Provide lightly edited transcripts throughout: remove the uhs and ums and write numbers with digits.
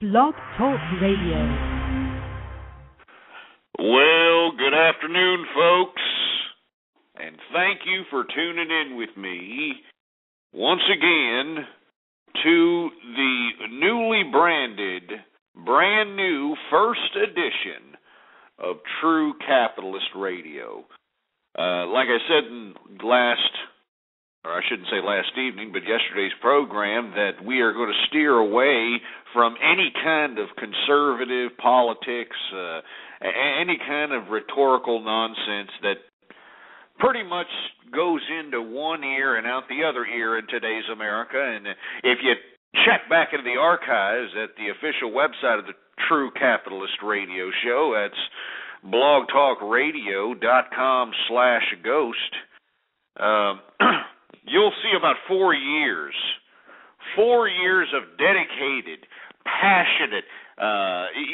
Blog Talk Radio. Well, good afternoon, folks, and thank you for tuning in with me once again to the newly branded, brand new first edition of True Capitalist Radio. Like I said in last evening, but yesterday's program, that we are going to steer away from any kind of conservative politics, any kind of rhetorical nonsense that pretty much goes into one ear and out the other ear in today's America. And if you check back into the archives at the official website of the True Capitalist Radio Show, that's blogtalkradio.com/ghost, you'll see about 4 years. 4 years of dedicated, passionate,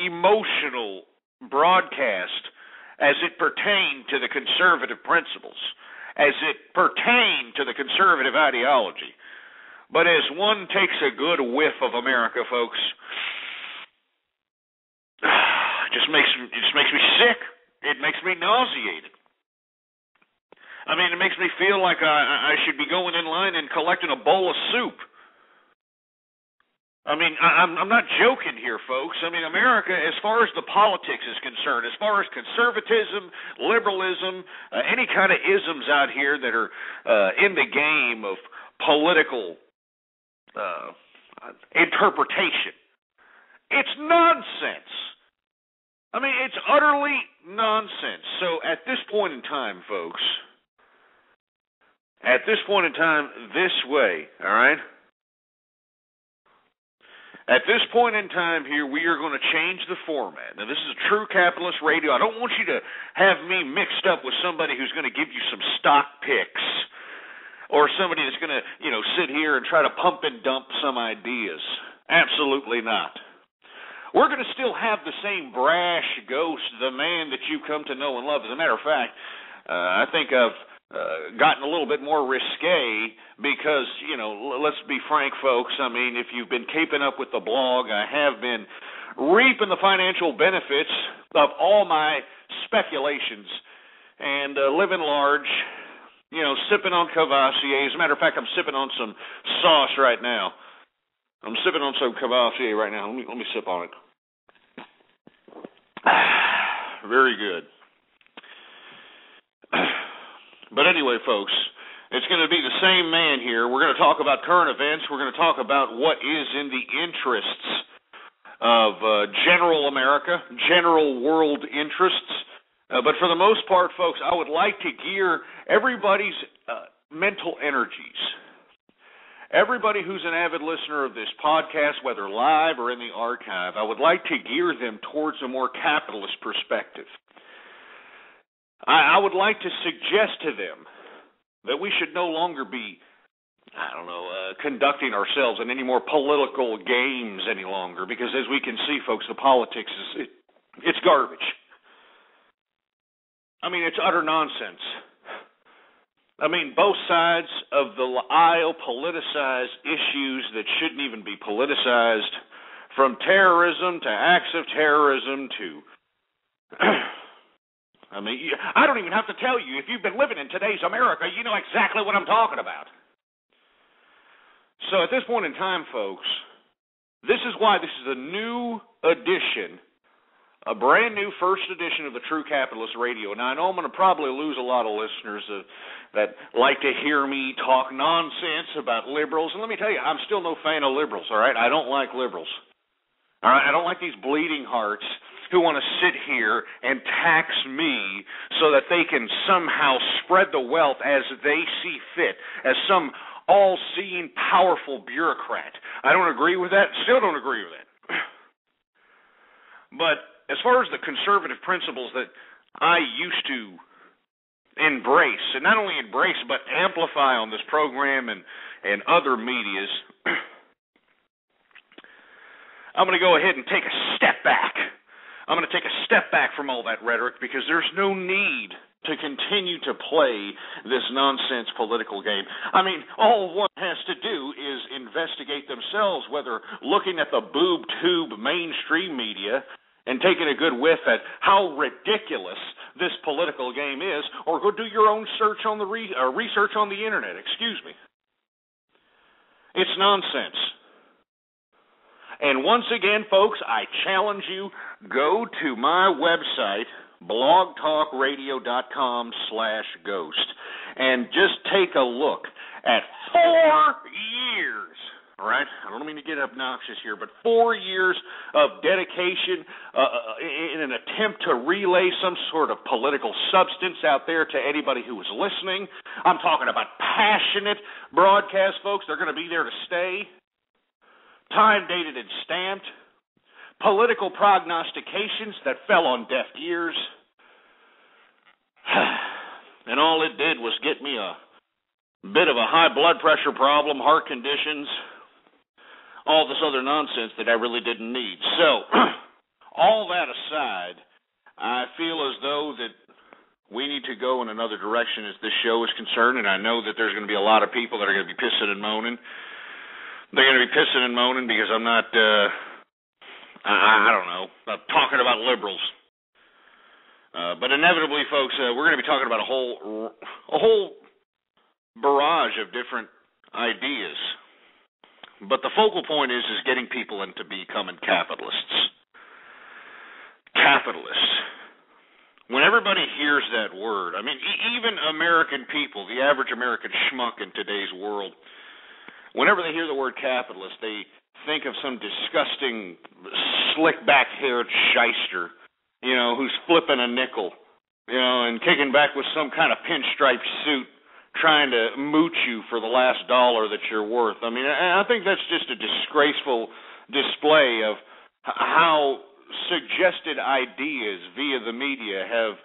emotional broadcast as it pertained to the conservative principles, as it pertained to the conservative ideology. But as one takes a good whiff of America, folks, it just makes me sick. It makes me nauseated. I mean, it makes me feel like I should be going in line and collecting a bowl of soup. I mean, I'm not joking here, folks. I mean, America, as far as the politics is concerned, as far as conservatism, liberalism, any kind of isms out here that are in the game of political interpretation, it's nonsense. I mean, it's utterly nonsense. So at this point in time, folks, at this point in time, this way, all right? At this point in time here, we are going to change the format. Now, this is a True Capitalist Radio. I don't want you to have me mixed up with somebody who's going to give you some stock picks or somebody that's going to, sit here and try to pump and dump some ideas. Absolutely not. We're going to still have the same brash ghost, the man that you come to know and love. As a matter of fact, I think I've gotten a little bit more risque because, let's be frank, folks. I mean, if you've been keeping up with the blog, I have been reaping the financial benefits of all my speculations and living large, sipping on Cavassier. As a matter of fact, I'm sipping on some sauce right now. I'm sipping on some Cavassier right now. Let me sip on it. Very good. But anyway, folks, it's going to be the same man here. We're going to talk about current events. We're going to talk about what is in the interests of general America, general world interests. But for the most part, folks, I would like to gear everybody's mental energies. Everybody who's an avid listener of this podcast, whether live or in the archive, I would like to gear them towards a more capitalist perspective. I would like to suggest to them that we should no longer be, conducting ourselves in any more political games any longer, because as we can see, folks, the politics it's garbage. I mean, it's utter nonsense. I mean, both sides of the aisle politicize issues that shouldn't even be politicized, from terrorism to acts of terrorism to... I mean, I don't even have to tell you. If you've been living in today's America, you know exactly what I'm talking about. So at this point in time, folks, this is why this is a new edition, a brand new first edition of the True Capitalist Radio. Now, I know I'm going to probably lose a lot of listeners that like to hear me talk nonsense about liberals. And let me tell you, I'm still no fan of liberals, all right? I don't like liberals. All right? I don't like these bleeding hearts who want to sit here and tax me so that they can somehow spread the wealth as they see fit, as some all-seeing, powerful bureaucrat. I don't agree with that. Still don't agree with that. But as far as the conservative principles that I used to embrace, and not only embrace, but amplify on this program and other medias, I'm going to go ahead and take a step back. I'm going to take a step back from all that rhetoric because there's no need to continue to play this nonsense political game. I mean, all one has to do is investigate themselves, whether looking at the boob tube mainstream media and taking a good whiff at how ridiculous this political game is, or go do your own search on the research on the internet. Excuse me. It's nonsense. And once again, folks, I challenge you, go to my website, blogtalkradio.com/ghost, and just take a look at 4 years, all right? I don't mean to get obnoxious here, but 4 years of dedication in an attempt to relay some sort of political substance out there to anybody who is listening. I'm talking about passionate broadcast, folks. They're going to be there to stay. Time-dated and stamped. Political prognostications that fell on deaf ears. And all it did was get me a bit of a high blood pressure problem, heart conditions, all this other nonsense that I really didn't need. So, all that aside, I feel as though that we need to go in another direction as this show is concerned, and I know that there's going to be a lot of people that are going to be pissing and moaning. They're going to be pissing and moaning because I'm not, I don't know, I'm talking about liberals. But inevitably, folks, we're going to be talking about a whole barrage of different ideas. But the focal point is getting people into becoming capitalists. Capitalists. When everybody hears that word, I mean, even American people, the average American schmuck in today's world, whenever they hear the word capitalist, they think of some disgusting, slick-back-haired shyster, you know, who's flipping a nickel, you know, and kicking back with some kind of pinstripe suit, trying to mooch you for the last dollar that you're worth. I mean, I think that's just a disgraceful display of how suggested ideas via the media have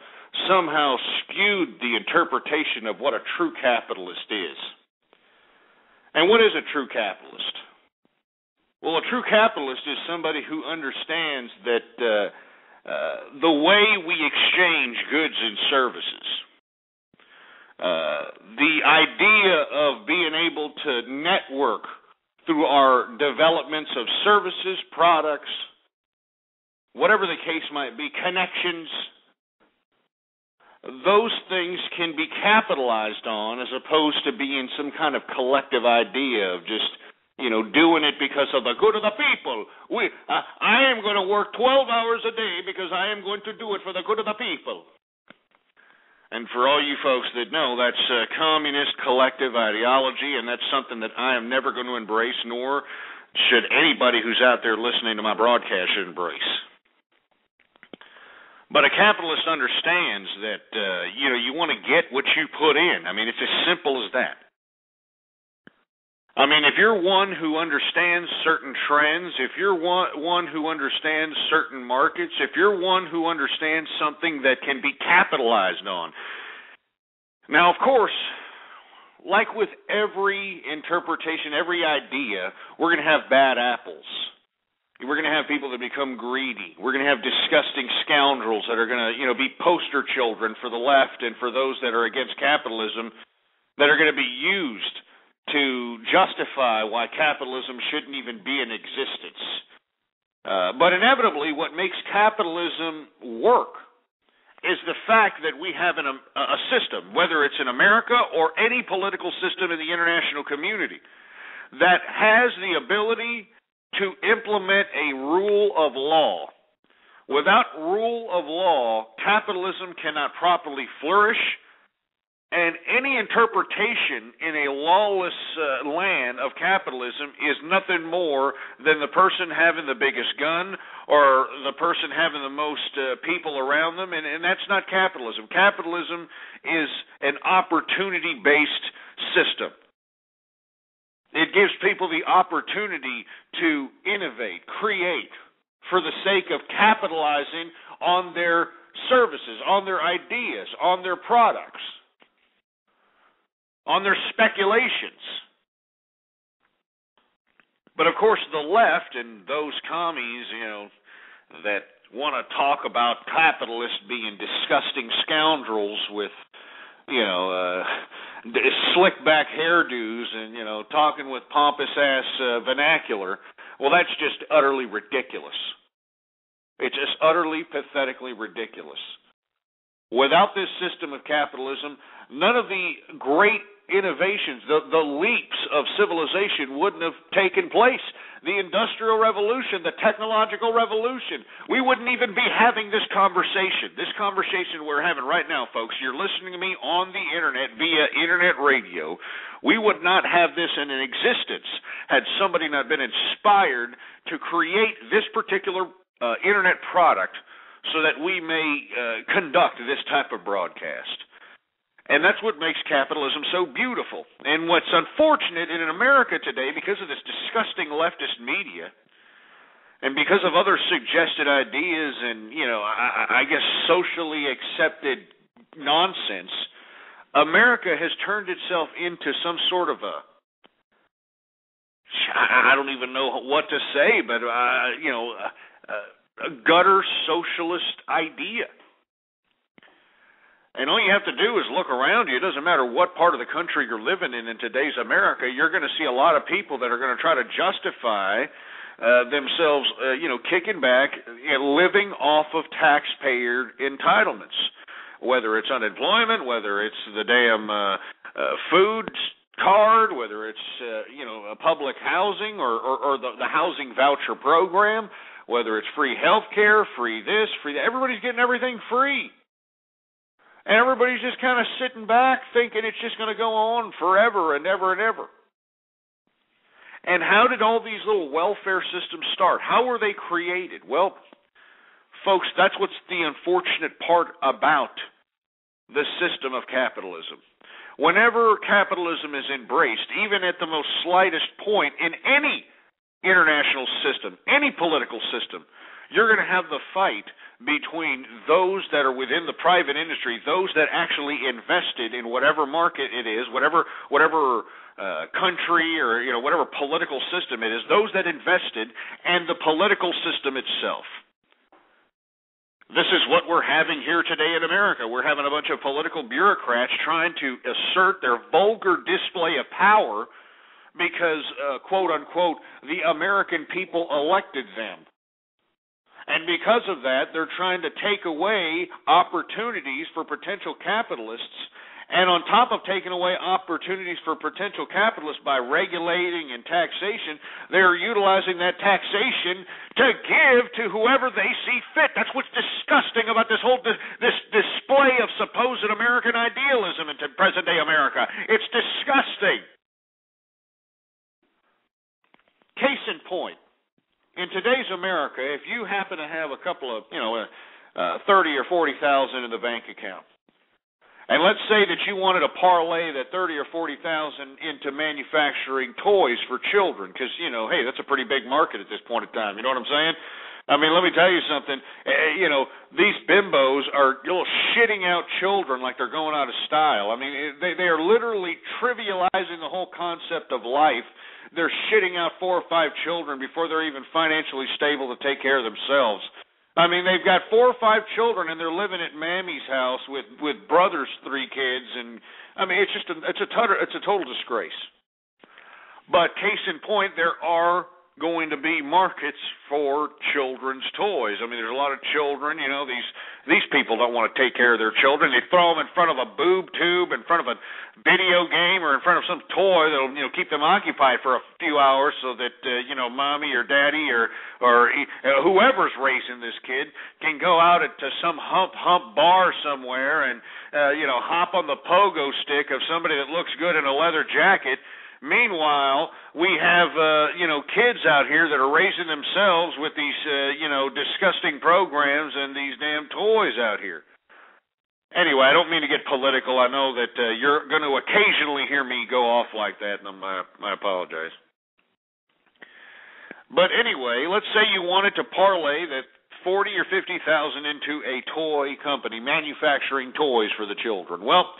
somehow skewed the interpretation of what a true capitalist is. And what is a true capitalist? Well, a true capitalist is somebody who understands that the way we exchange goods and services, the idea of being able to network through our developments of services, products, whatever the case might be, connections, those things can be capitalized on as opposed to being some kind of collective idea of just, you know, doing it because of the good of the people. I am going to work 12 hours a day because I am going to do it for the good of the people. And for all you folks that know, that's communist collective ideology, and that's something that I am never going to embrace, nor should anybody who's out there listening to my broadcast embrace. But a capitalist understands that, you want to get what you put in. I mean, it's as simple as that. I mean, if you're one who understands certain trends, if you're one who understands certain markets, if you're one who understands something that can be capitalized on. Now, of course, like with every interpretation, every idea, we're going to have bad apples. We're going to have people that become greedy. We're going to have disgusting scoundrels that are going to, be poster children for the left and for those that are against capitalism that are going to be used to justify why capitalism shouldn't even be in existence. But inevitably, what makes capitalism work is the fact that we have a system, whether it's in America or any political system in the international community, that has the ability to implement a rule of law. Without rule of law, capitalism cannot properly flourish, and any interpretation in a lawless land of capitalism is nothing more than the person having the biggest gun or the person having the most people around them, and that's not capitalism. Capitalism is an opportunity-based system. It gives people the opportunity to innovate, create, for the sake of capitalizing on their services, on their ideas, on their products, on their speculations. But of course, the left and those commies, that want to talk about capitalists being disgusting scoundrels with, slick back hairdos and, talking with pompous-ass vernacular, well, that's just utterly ridiculous. It's just utterly, pathetically ridiculous. Without this system of capitalism, none of the great innovations, the leaps of civilization wouldn't have taken place. The Industrial Revolution, the technological revolution, we wouldn't even be having this conversation. This conversation we're having right now, folks, you're listening to me on the internet via internet radio. We would not have this in existence had somebody not been inspired to create this particular internet product so that we may conduct this type of broadcast. And that's what makes capitalism so beautiful. And what's unfortunate in America today, because of this disgusting leftist media, and because of other suggested ideas and, I guess socially accepted nonsense, America has turned itself into some sort of I don't even know what to say, but, a gutter socialist idea. And all you have to do is look around you. It doesn't matter what part of the country you're living in today's America. You're going to see a lot of people that are going to try to justify themselves, kicking back and living off of taxpayer entitlements, whether it's unemployment, whether it's the damn food card, whether it's, public housing or the housing voucher program, whether it's free health care, free this, free that. Everybody's getting everything free. And everybody's just kind of sitting back thinking it's just going to go on forever and ever and ever. And how did all these little welfare systems start? How were they created? Well, folks, that's what's the unfortunate part about the system of capitalism. Whenever capitalism is embraced, even at the most slightest point in any international system, any political system, you're going to have the fight between those that are within the private industry, those that actually invested in whatever market it is, whatever country or whatever political system it is, those that invested, and the political system itself. This is what we're having here today in America. We're having a bunch of political bureaucrats trying to assert their vulgar display of power because, quote unquote, the American people elected them. And because of that, they're trying to take away opportunities for potential capitalists. And on top of taking away opportunities for potential capitalists by regulating and taxation, they're utilizing that taxation to give to whoever they see fit. That's what's disgusting about this whole this display of supposed American idealism in present-day America. It's disgusting. Case in point. In today's America, if you happen to have a couple of, 30 or 40,000 in the bank account, and let's say that you wanted to parlay that 30 or 40,000 into manufacturing toys for children, because hey, that's a pretty big market at this point in time. You know what I'm saying? I mean, let me tell you something. These bimbos are shitting out children like they're going out of style. I mean, they are literally trivializing the whole concept of life. They're shitting out 4 or 5 children before they're even financially stable to take care of themselves. I mean, they've got 4 or 5 children and they're living at Mammy's house with brother's 3 kids, and I mean, it's a total disgrace. But case in point, there are going to be markets for children's toys. I mean, there's a lot of children, these people don't want to take care of their children. They throw them in front of a boob tube, in front of a video game, or in front of some toy that'll, keep them occupied for a few hours so that, mommy or daddy or whoever's raising this kid can go out to some hump bar somewhere and, hop on the pogo stick of somebody that looks good in a leather jacket. Meanwhile, we have, kids out here that are raising themselves with these, disgusting programs and these damn toys out here. Anyway, I don't mean to get political. I know that you're going to occasionally hear me go off like that, and I apologize. But anyway, let's say you wanted to parlay that 40 or 50,000 into a toy company manufacturing toys for the children. Well,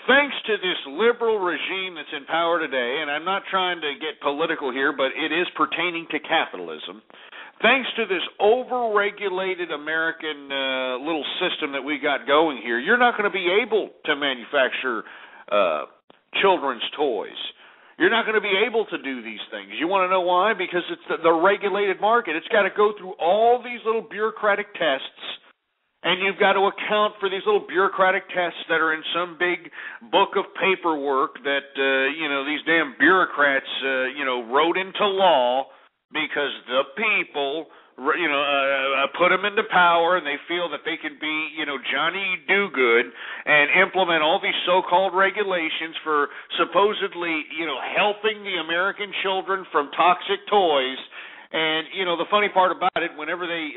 thanks to this liberal regime that's in power today, and I'm not trying to get political here, but it is pertaining to capitalism. thanks to this over-regulated American little system that we got going here, you're not going to be able to manufacture children's toys. You're not going to be able to do these things. You want to know why? Because it's the regulated market. It's got to go through all these little bureaucratic tests, and you've got to account for these little bureaucratic tests that are in some big book of paperwork that, these damn bureaucrats, wrote into law because the people, put them into power, and they feel that they can be, Johnny Do-Good and implement all these so-called regulations for supposedly, helping the American children from toxic toys. And, the funny part about it, whenever they,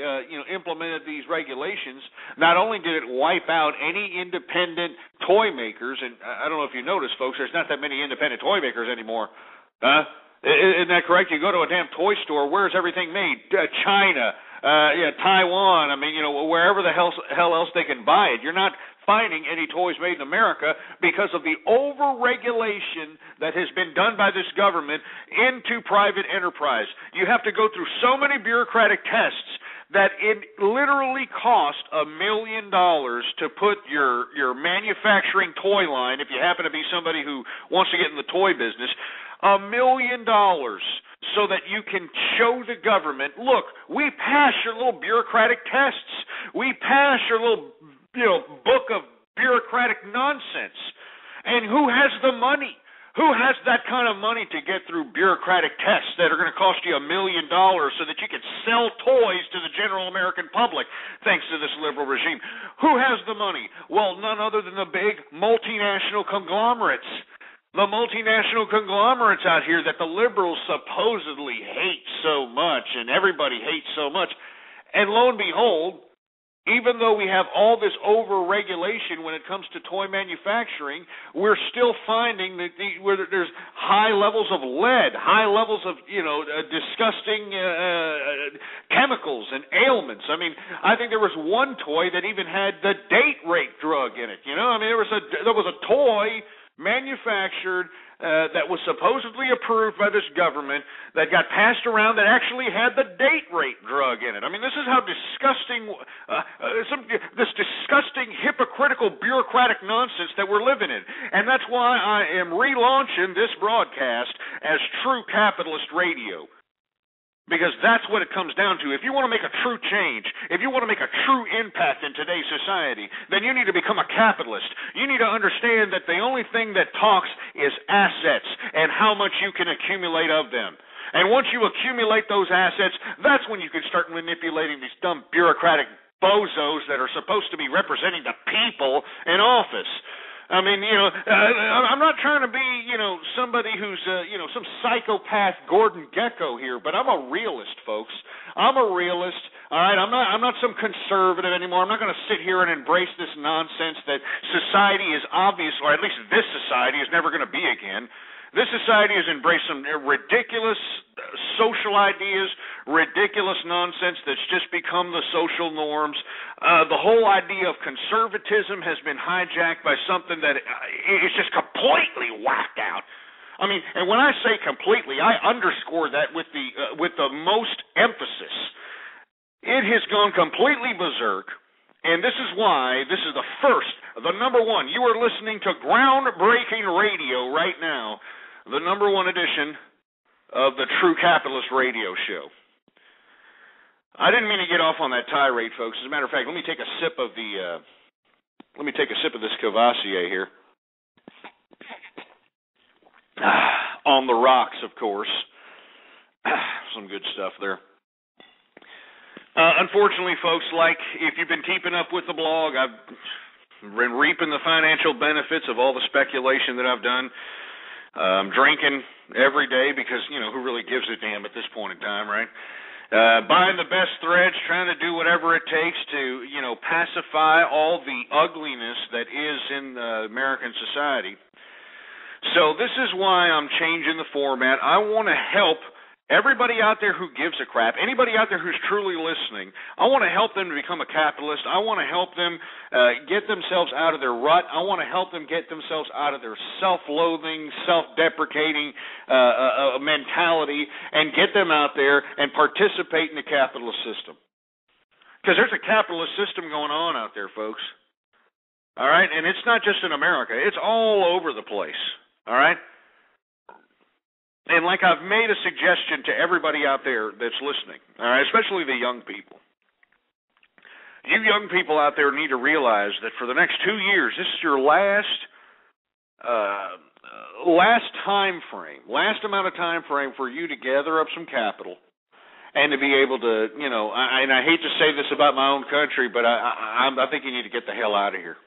implemented these regulations, not only did it wipe out any independent toy makers, and I don't know if you noticed, folks, there's not that many independent toy makers anymore. Isn't that correct? You go to a damn toy store, where's everything made? China, Taiwan, wherever the hell else they can buy it. You're not finding any toys made in America because of the over-regulation that has been done by this government into private enterprise. You have to go through so many bureaucratic tests that it literally cost $1 million to put your manufacturing toy line, if you happen to be somebody who wants to get in the toy business, $1 million so that you can show the government, look, we passed your little bureaucratic tests. We passed your little, book of bureaucratic nonsense. And who has the money? Who has that kind of money to get through bureaucratic tests that are going to cost you $1 million so that you can sell toys to the general American public, thanks to this liberal regime? Who has the money? Well, none other than the big multinational conglomerates. The multinational conglomerates out here that the liberals supposedly hate so much and everybody hates so much. And lo and behold, even though we have all this over-regulation when it comes to toy manufacturing, we're still finding that where there's high levels of lead, high levels of, disgusting chemicals and ailments. I think there was one toy that even had the date rape drug in it. There was a toy manufactured that was supposedly approved by this government that got passed around that actually had the date rape drug in it. This is how disgusting, this disgusting, hypocritical, bureaucratic nonsense that we're living in. And that's why I am relaunching this broadcast as True Capitalist Radio. Because that's what it comes down to. If you want to make a true change, if you want to make a true impact in today's society, then you need to become a capitalist. You need to understand that the only thing that talks is assets and how much you can accumulate of them. And once you accumulate those assets, that's when you can start manipulating these dumb bureaucratic bozos that are supposed to be representing the people in office. I'm not trying to be, somebody who's, some psychopath Gordon Gekko here, but I'm a realist, folks. I'm a realist, all right? I'm not some conservative anymore. I'm not going to sit here and embrace this nonsense that society is obvious, or at least this society is never going to be again. This society has embraced some ridiculous social ideas, ridiculous nonsense that's just become the social norms. The whole idea of conservatism has been hijacked by something that is just completely whacked out. And when I say completely, I underscore that with the most emphasis. It has gone completely berserk, and this is why this is the number one. You are listening to groundbreaking radio right now. The number one edition of the True Capitalist Radio Show. I didn't mean to get off on that tirade, folks. As a matter of fact, let me take a sip of this Cavassier here. On the rocks, of course. Some good stuff there. Unfortunately, folks, like if you've been keeping up with the blog, I've been reaping the financial benefits of all the speculation that I've done. I'm drinking every day because, who really gives a damn at this point in time, right? Buying the best threads, trying to do whatever it takes to, pacify all the ugliness that is in American society. So this is why I'm changing the format. I want to help Everybody out there who gives a crap, anybody out there who's truly listening, I want to help them to become a capitalist. I want to help them get themselves out of their rut. I want to help them get themselves out of their self-loathing, self-deprecating mentality and get them out there and participate in the capitalist system. Because there's a capitalist system going on out there, folks. All right? And it's not just in America. It's all over the place. All right? And like I've made a suggestion to everybody out there that's listening, all right, especially the young people. You young people out there need to realize that for the next 2 years, this is your last time frame, last amount of time frame for you to gather up some capital and to be able to, you know, and I hate to say this about my own country, but I think you need to get the hell out of here.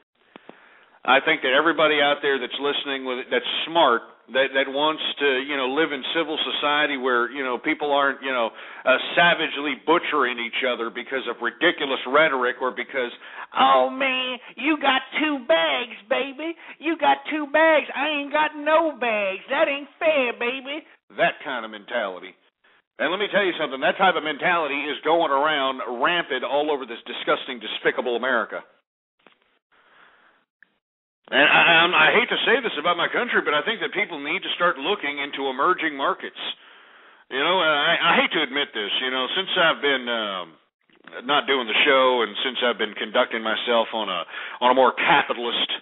I think that everybody out there that's listening, that's smart, that wants to, you know, live in civil society where, you know, people aren't, you know, savagely butchering each other because of ridiculous rhetoric or because, oh, man, you got 2 bags, baby. You got 2 bags. I ain't got no bags. That ain't fair, baby. That kind of mentality. And let me tell you something. That type of mentality is going around rampant all over this disgusting, despicable America. And I hate to say this about my country, but I think that people need to start looking into emerging markets. You know, I hate to admit this. You know, since I've been not doing the show, and since I've been conducting myself on a more capitalist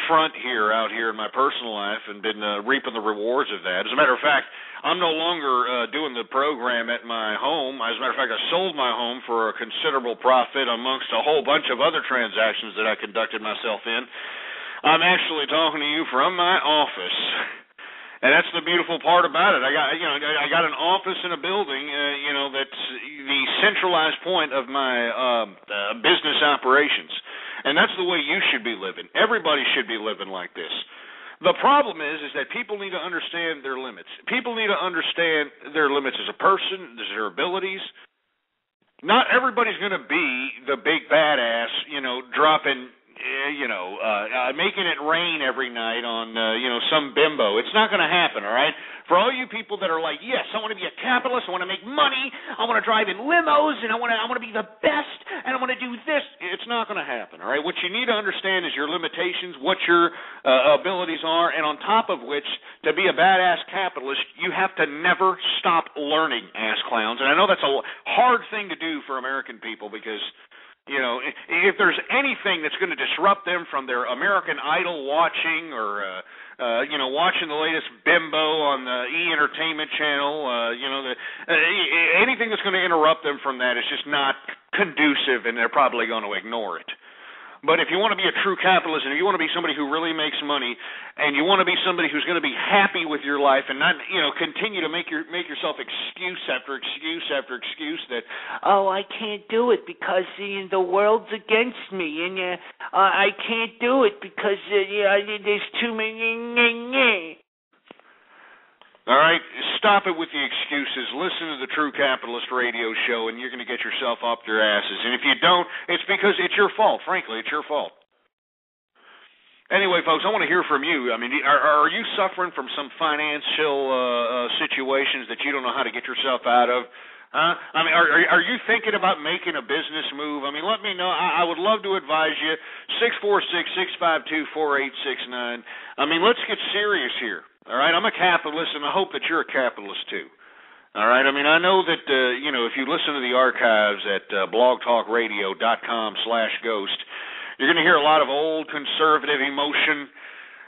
front out here in my personal life, and been reaping the rewards of that. As a matter of fact, I'm no longer doing the program at my home. As a matter of fact, I sold my home for a considerable profit amongst a whole bunch of other transactions that I conducted myself in. I'm actually talking to you from my office, and that's the beautiful part about it. I got an office in a building, that's the centralized point of my business operations, and that's the way you should be living. Everybody should be living like this. The problem is that people need to understand their limits. People need to understand their limits as a person, their abilities. Not everybody's going to be the big badass, dropping. Making it rain every night on, some bimbo. It's not going to happen, all right? For all you people that are like, yes, I want to be a capitalist, I want to make money, I want to drive in limos, and I want to be the best, and I want to do this, it's not going to happen, all right? What you need to understand is your limitations, what your abilities are, and on top of which, to be a badass capitalist, you have to never stop learning, ass clowns. And I know that's a hard thing to do for American people because... if there's anything that's going to disrupt them from their American Idol watching or, watching the latest bimbo on the E-Entertainment channel, anything that's going to interrupt them from that is just not conducive, and they're probably going to ignore it. But if you want to be a true capitalist, and if you want to be somebody who really makes money, and you want to be somebody who's going to be happy with your life, and not, continue to make yourself excuse after excuse after excuse that, oh, I can't do it because the world's against me, and I can't do it because there's too many. All right, stop it with the excuses. Listen to the True Capitalist Radio Show, and you're going to get yourself up your asses. And if you don't, it's because it's your fault. Frankly, it's your fault. Anyway, folks, I want to hear from you. I mean, are you suffering from some financial situations that you don't know how to get yourself out of? I mean, are you thinking about making a business move? I mean, let me know. I would love to advise you. 646-652-4869. I mean, let's get serious here. All right, I'm a capitalist, and I hope that you're a capitalist too. All right, I mean, I know that, if you listen to the archives at blogtalkradio.com/ghost, you're going to hear a lot of old conservative emotion.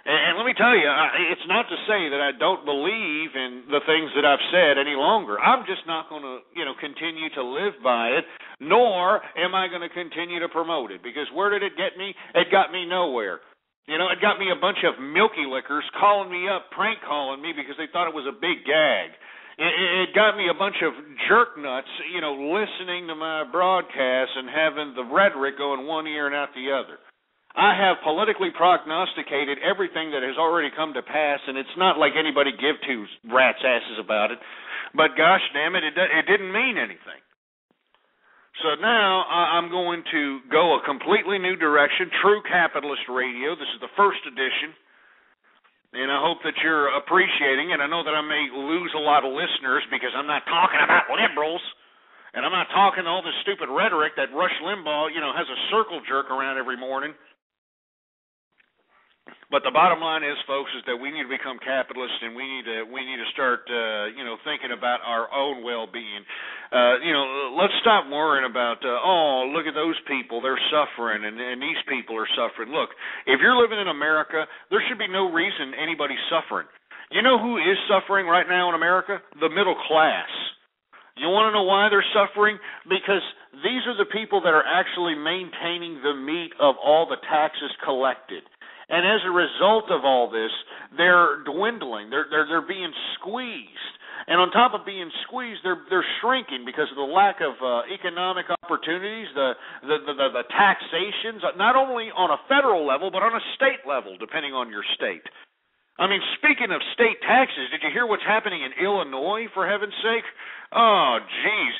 And let me tell you, it's not to say that I don't believe in the things that I've said any longer. I'm just not going to, continue to live by it, nor am I going to continue to promote it. Because where did it get me? It got me nowhere. It got me a bunch of milky lickers calling me up, prank calling me because they thought it was a big gag. It got me a bunch of jerk nuts, listening to my broadcasts and having the rhetoric go in one ear and out the other. I have politically prognosticated everything that has already come to pass, and it's not like anybody give two rats' asses about it. But gosh damn it, it didn't mean anything. So now I'm going to go a completely new direction, True Capitalist Radio. This is the first edition. And I hope that you're appreciating, and I know that I may lose a lot of listeners because I'm not talking about liberals, and I'm not talking all this stupid rhetoric that Rush Limbaugh, has a circle jerk around every morning. But the bottom line is, folks, is that we need to become capitalists, and we need to start, thinking about our own well-being. Let's stop worrying about, look at those people, they're suffering, and these people are suffering. Look, if you're living in America, there should be no reason anybody's suffering. You know who is suffering right now in America? The middle class. You want to know why they're suffering? Because these are the people that are actually maintaining the meat of all the taxes collected. And as a result of all this, they're dwindling. They're being squeezed. And on top of being squeezed, they're shrinking because of the lack of economic opportunities, the taxations, not only on a federal level, but on a state level, depending on your state. I mean, speaking of state taxes, did you hear what's happening in Illinois, for heaven's sake? Oh, geez.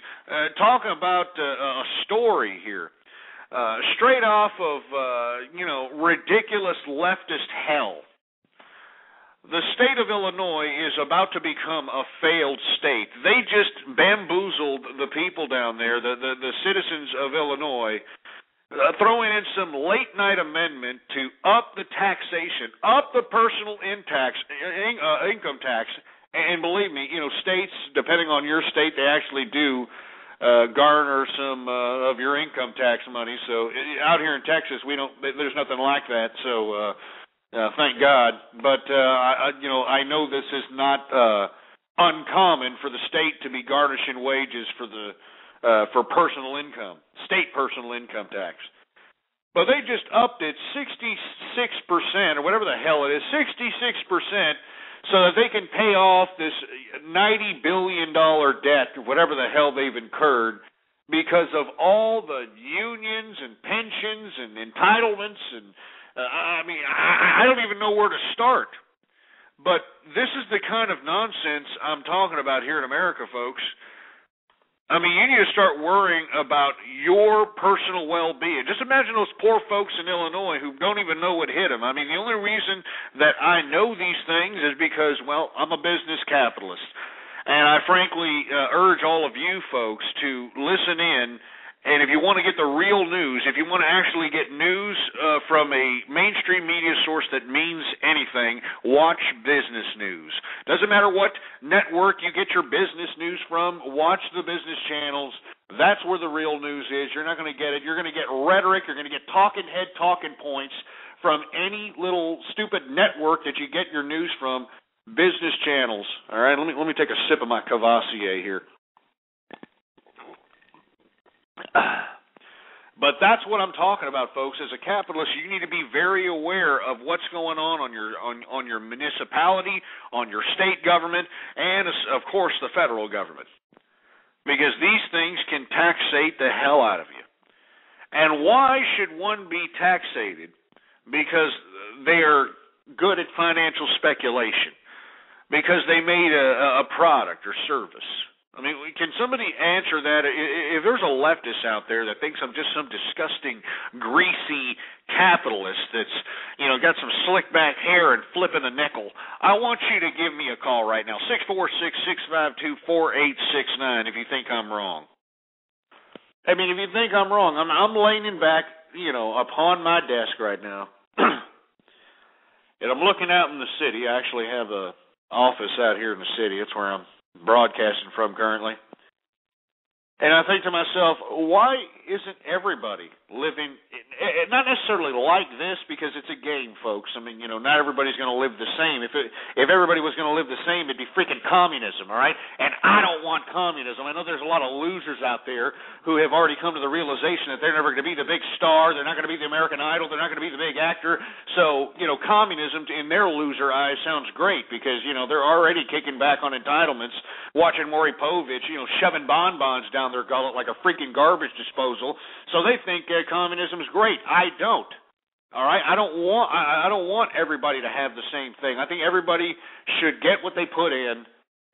Talking about a story here. Straight off of, ridiculous leftist hell. The state of Illinois is about to become a failed state. They just bamboozled the people down there, the citizens of Illinois, throwing in some late-night amendment to up the taxation, up the personal income tax. And believe me, states, depending on your state, they actually do garner some of your income tax money. So out here in Texas, there's nothing like that. So thank God. But I know this is not uncommon for the state to be garnishing wages for personal income, state personal income tax. But they just upped it 66%, or whatever the hell it is, 66%. So that they can pay off this $90 billion debt, or whatever the hell they've incurred, because of all the unions and pensions and entitlements. And I don't even know where to start. But this is the kind of nonsense I'm talking about here in America, folks. I mean, you need to start worrying about your personal well-being. Just imagine those poor folks in Illinois who don't even know what hit them. I mean, the only reason that I know these things is because, I'm a business capitalist. And I frankly urge all of you folks to listen in. And if you want to get the real news, if you want to actually get news from a mainstream media source that means anything, watch business news. Doesn't matter what network you get your business news from, watch the business channels. That's where the real news is. You're not going to get it. You're going to get rhetoric. You're going to get talking head talking points from any little stupid network that you get your news from. Business channels. All right, let me take a sip of my Cavassier here. But that's what I'm talking about, folks. As a capitalist, you need to be very aware of what's going on your municipality, on your state government, and, of course, the federal government. Because these things can taxate the hell out of you. And why should one be taxated? Because they are good at financial speculation. Because they made a product or service. I mean, can somebody answer that? If there's a leftist out there that thinks I'm just some disgusting, greasy capitalist that's, got some slick back hair and flipping a nickel, I want you to give me a call right now, 646-652-4869, if you think I'm wrong. I mean, if you think I'm wrong, I'm leaning back, upon my desk right now, and I'm looking out in the city. I actually have an office out here in the city. That's where I'm broadcasting from currently. And I think to myself, why isn't everybody living, not necessarily like this, because it's a game, folks. I mean, not everybody's going to live the same. If everybody was going to live the same, it'd be freaking communism, all right? And I don't want communism. I know there's a lot of losers out there who have already come to the realization that they're never going to be the big star, they're not going to be the American Idol, they're not going to be the big actor. So, communism in their loser eyes sounds great because, they're already kicking back on entitlements, watching Maury Povich, shoving bonbons down their gullet like a freaking garbage disposal. So they think communism is great. I don't. All right, I don't want everybody to have the same thing. I think everybody should get what they put in,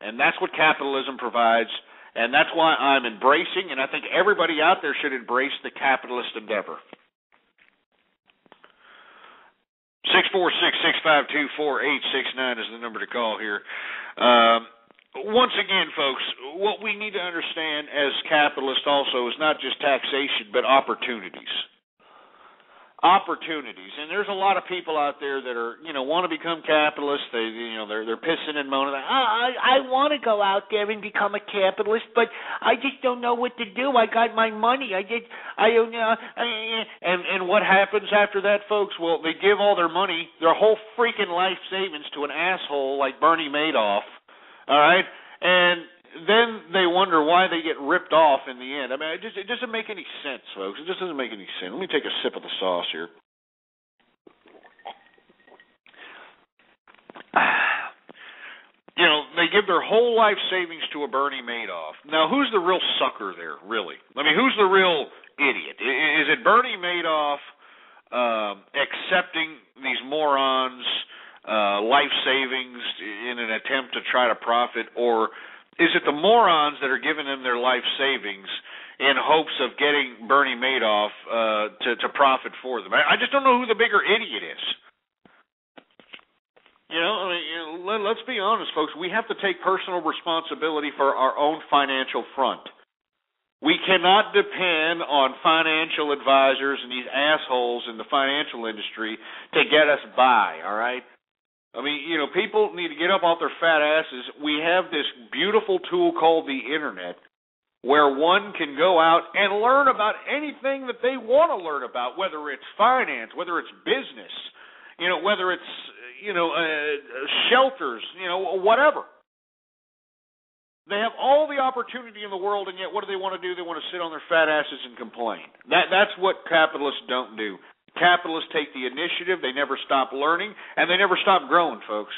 and that's what capitalism provides, and that's why I'm embracing, and I think everybody out there should embrace the capitalist endeavor. 646-652-4869 is the number to call here. Once again, folks, what we need to understand as capitalists also is not just taxation, but opportunities. Opportunities, and there's a lot of people out there that are, want to become capitalists. They're pissing and moaning. I want to go out there and become a capitalist, but I just don't know what to do. I got my money. I don't know. And what happens after that, folks? Well, they give all their money, their whole freaking life savings, to an asshole like Bernie Madoff. All right, and then they wonder why they get ripped off in the end. I mean, it doesn't make any sense, folks. It just doesn't make any sense. Let me take a sip of the sauce here. They give their whole life savings to a Bernie Madoff. Now, who's the real sucker there, really? I mean, who's the real idiot? Is it Bernie Madoff accepting these morons' life savings in an attempt to try to profit, or is it the morons that are giving them their life savings in hopes of getting Bernie Madoff to profit for them? I just don't know who the bigger idiot is. Let's be honest, folks. We have to take personal responsibility for our own financial front. We cannot depend on financial advisors and these assholes in the financial industry to get us by, all right? I mean, people need to get up off their fat asses. We have this beautiful tool called the Internet where one can go out and learn about anything that they want to learn about, whether it's finance, whether it's business, whether it's, shelters, whatever. They have all the opportunity in the world, and yet what do they want to do? They want to sit on their fat asses and complain. That's what capitalists don't do. Capitalists take the initiative, they never stop learning, and they never stop growing, folks.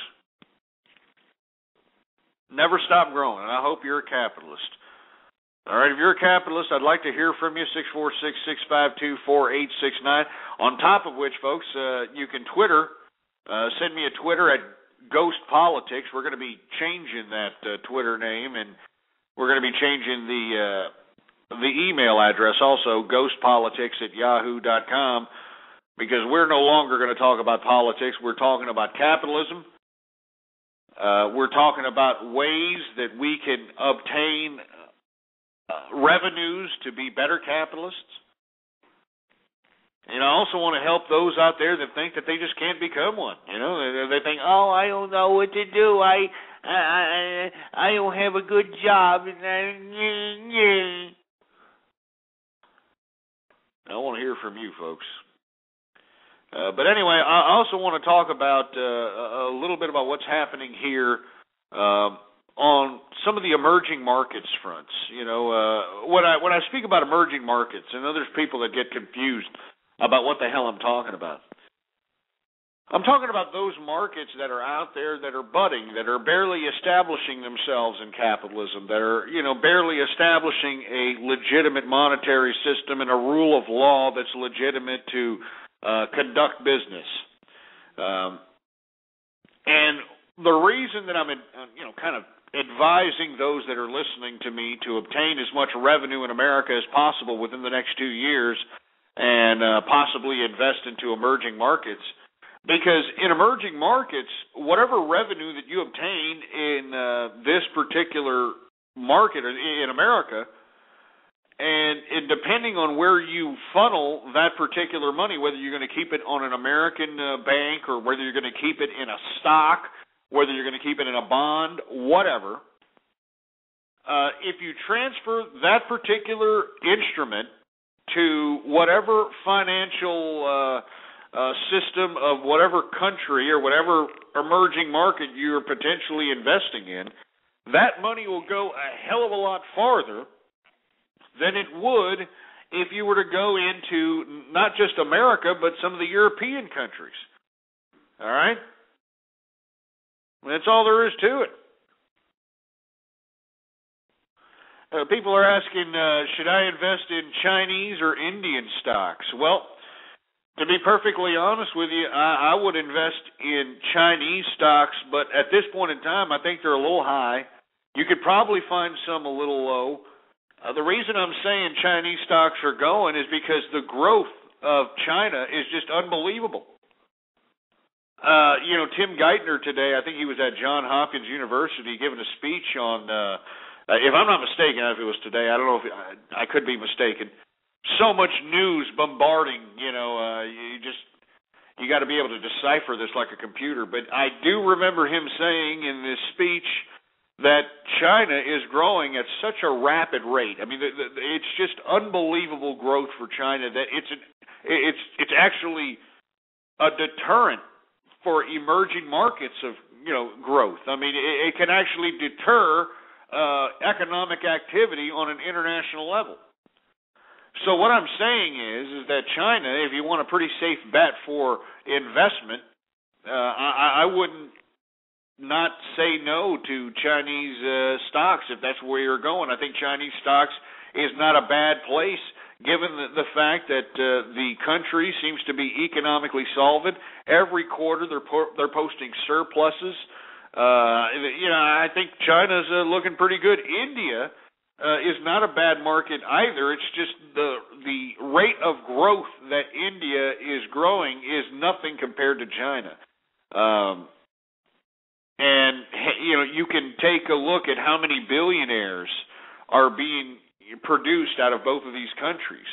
Never stop growing, and I hope you're a capitalist. All right, if you're a capitalist, I'd like to hear from you, 646-652-4869. On top of which, folks, you can Twitter, send me a Twitter at Ghost Politics. We're going to be changing that Twitter name, and we're going to be changing the email address also, ghostpolitics@yahoo.com. Because we're no longer going to talk about politics. We're talking about capitalism. We're talking about ways that we can obtain revenues to be better capitalists. And I also want to help those out there that think that they just can't become one. They think, I don't know what to do. I don't have a good job. I want to hear from you, folks. But anyway, I also want to talk about a little bit about what's happening here on some of the emerging markets fronts. When I speak about emerging markets, I know there's people that get confused about what the hell I'm talking about. I'm talking about those markets that are out there that are budding, that are barely establishing themselves in capitalism, that are, barely establishing a legitimate monetary system and a rule of law that's legitimate to conduct business. And the reason that I'm, kind of advising those that are listening to me to obtain as much revenue in America as possible within the next 2 years and possibly invest into emerging markets, because in emerging markets, whatever revenue that you obtain in this particular market in America, and depending on where you funnel that particular money, whether you're going to keep it on an American bank or whether you're going to keep it in a stock, whether you're going to keep it in a bond, whatever, if you transfer that particular instrument to whatever financial system of whatever country or whatever emerging market you're potentially investing in, that money will go a hell of a lot farther than it would if you were to go into not just America, but some of the European countries. All right? That's all there is to it. People are asking, should I invest in Chinese or Indian stocks? Well, to be perfectly honest with you, I would invest in Chinese stocks, but at this point in time, I think they're a little high. You could probably find some a little low. The reason I'm saying Chinese stocks are going is because the growth of China is just unbelievable. Tim Geithner today, I think he was at Johns Hopkins University giving a speech on, if I'm not mistaken, if it was today, I don't know if I could be mistaken. So much news bombarding, you got to be able to decipher this like a computer. But I do remember him saying in this speech that China is growing at such a rapid rate. I mean, it's just unbelievable growth for China that it's actually a deterrent for emerging markets of growth. I mean, it can actually deter economic activity on an international level. So what I'm saying is that China, if you want a pretty safe bet for investment, I wouldn't not say no to Chinese stocks if that's where you're going. I think Chinese stocks is not a bad place, given the fact that the country seems to be economically solvent. Every quarter they're posting surpluses. I think China's looking pretty good. India is not a bad market either. It's just the rate of growth that India is growing is nothing compared to China. And you can take a look at how many billionaires are being produced out of both of these countries,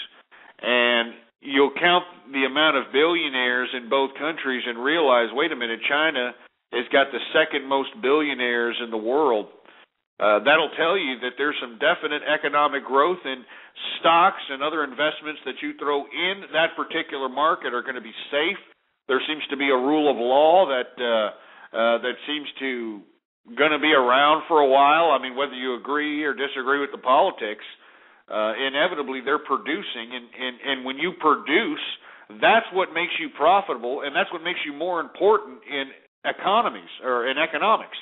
and you'll count the amount of billionaires in both countries and realize, wait a minute, China has got the second most billionaires in the world. That'll tell you that there's some definite economic growth, and stocks and other investments that you throw in that particular market are going to be safe. There seems to be a rule of law that seems to going to be around for a while. I mean, whether you agree or disagree with the politics, inevitably they're producing, and when you produce, that's what makes you profitable, and that's what makes you more important in economies or in economics.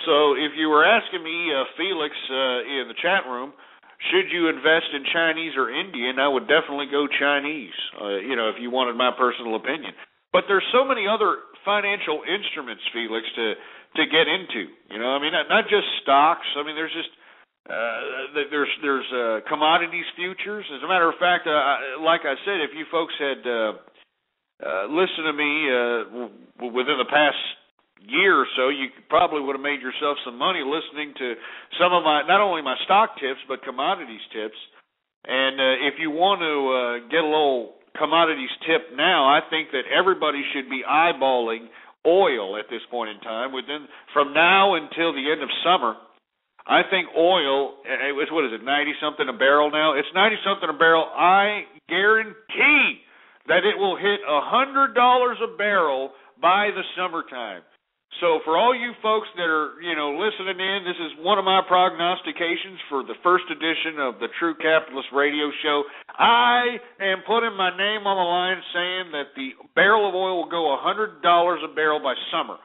So if you were asking me, Felix, in the chat room, should you invest in Chinese or Indian, I would definitely go Chinese, if you wanted my personal opinion. But there's so many other financial instruments, Felix, to get into. I mean, not just stocks. I mean, there's just there's commodities futures. As a matter of fact, like I said, if you folks had listened to me within the past year or so, you probably would have made yourself some money listening to some of my, not only my stock tips, but commodities tips. And if you want to get a little commodities tip now, I think that everybody should be eyeballing oil at this point in time. From now until the end of summer, I think oil, what is it, 90-something a barrel now? It's 90-something a barrel. I guarantee that it will hit $100 a barrel by the summertime. So for all you folks that are, listening in, this is one of my prognostications for the first edition of the True Capitalist Radio Show. I am putting my name on the line saying that the barrel of oil will go $100 a barrel by summer.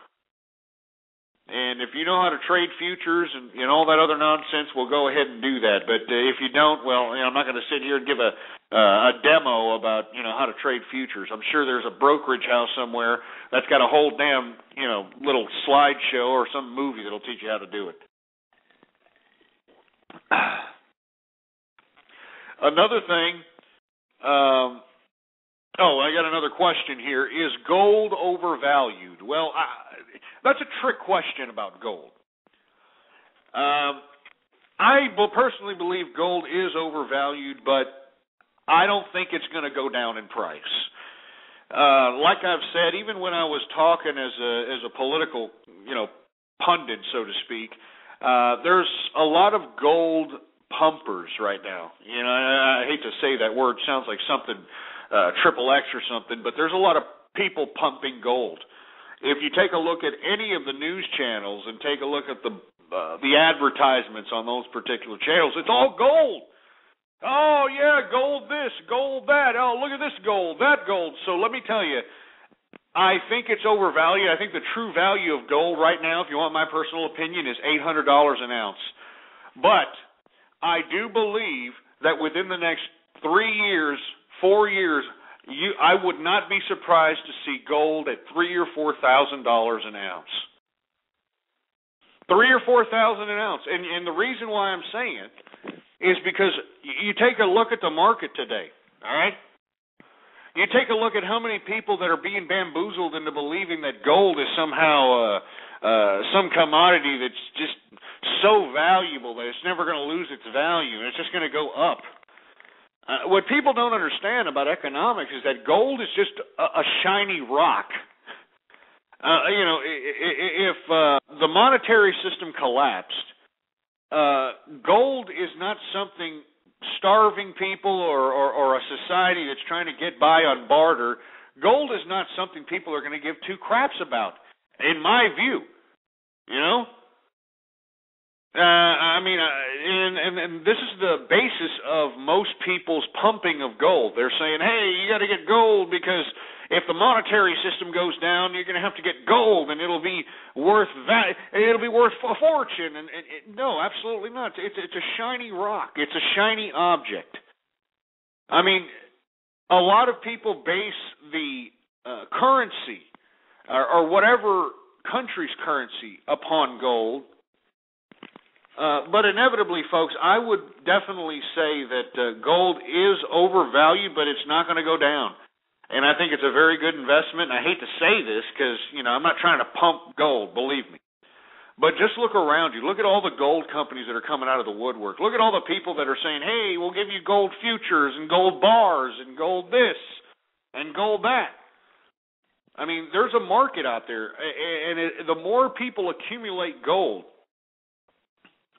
And if you know how to trade futures and all that other nonsense, we'll go ahead and do that. But if you don't, well, I'm not going to sit here and give a demo about how to trade futures. I'm sure there's a brokerage house somewhere that's got a whole damn little slideshow or some movie that'll teach you how to do it. Another thing. I got another question here. Is gold overvalued? Well, that's a trick question about gold. I will personally believe gold is overvalued, but I don't think it's going to go down in price. Like I've said, even when I was talking as a political, pundit, so to speak, there's a lot of gold pumpers right now. I hate to say that word; it sounds like something triple X or something, but there's a lot of people pumping gold. If you take a look at any of the news channels and take a look at the advertisements on those particular channels, it's all gold. Oh, yeah, gold this, gold that. Oh, look at this gold, that gold. So let me tell you, I think it's overvalued. I think the true value of gold right now, if you want my personal opinion, is $800 an ounce. But I do believe that within the next 3 years, 4 years, I would not be surprised to see gold at $3,000 or $4,000 an ounce. $3,000 or $4,000 an ounce. And the reason why I'm saying it is because you take a look at the market today, all right? You take a look at how many people that are being bamboozled into believing that gold is somehow some commodity that's just so valuable that it's never going to lose its value and it's just going to go up. What people don't understand about economics is that gold is just a shiny rock. If the monetary system collapsed, gold is not something starving people or a society that's trying to get by on barter. Gold is not something people are going to give two craps about, in my view. And this is the basis of most people's pumping of gold. They're saying, hey, you got to get gold because if the monetary system goes down, you're going to have to get gold, and it'll be worth a fortune. And no, absolutely not. It's a shiny rock. It's a shiny object. I mean, a lot of people base the currency or whatever country's currency upon gold. But inevitably, folks, I would definitely say that gold is overvalued, but it's not going to go down. And I think it's a very good investment. And I hate to say this because, I'm not trying to pump gold, believe me. But just look around you. Look at all the gold companies that are coming out of the woodwork. Look at all the people that are saying, hey, we'll give you gold futures and gold bars and gold this and gold that. I mean, there's a market out there. And the more people accumulate gold,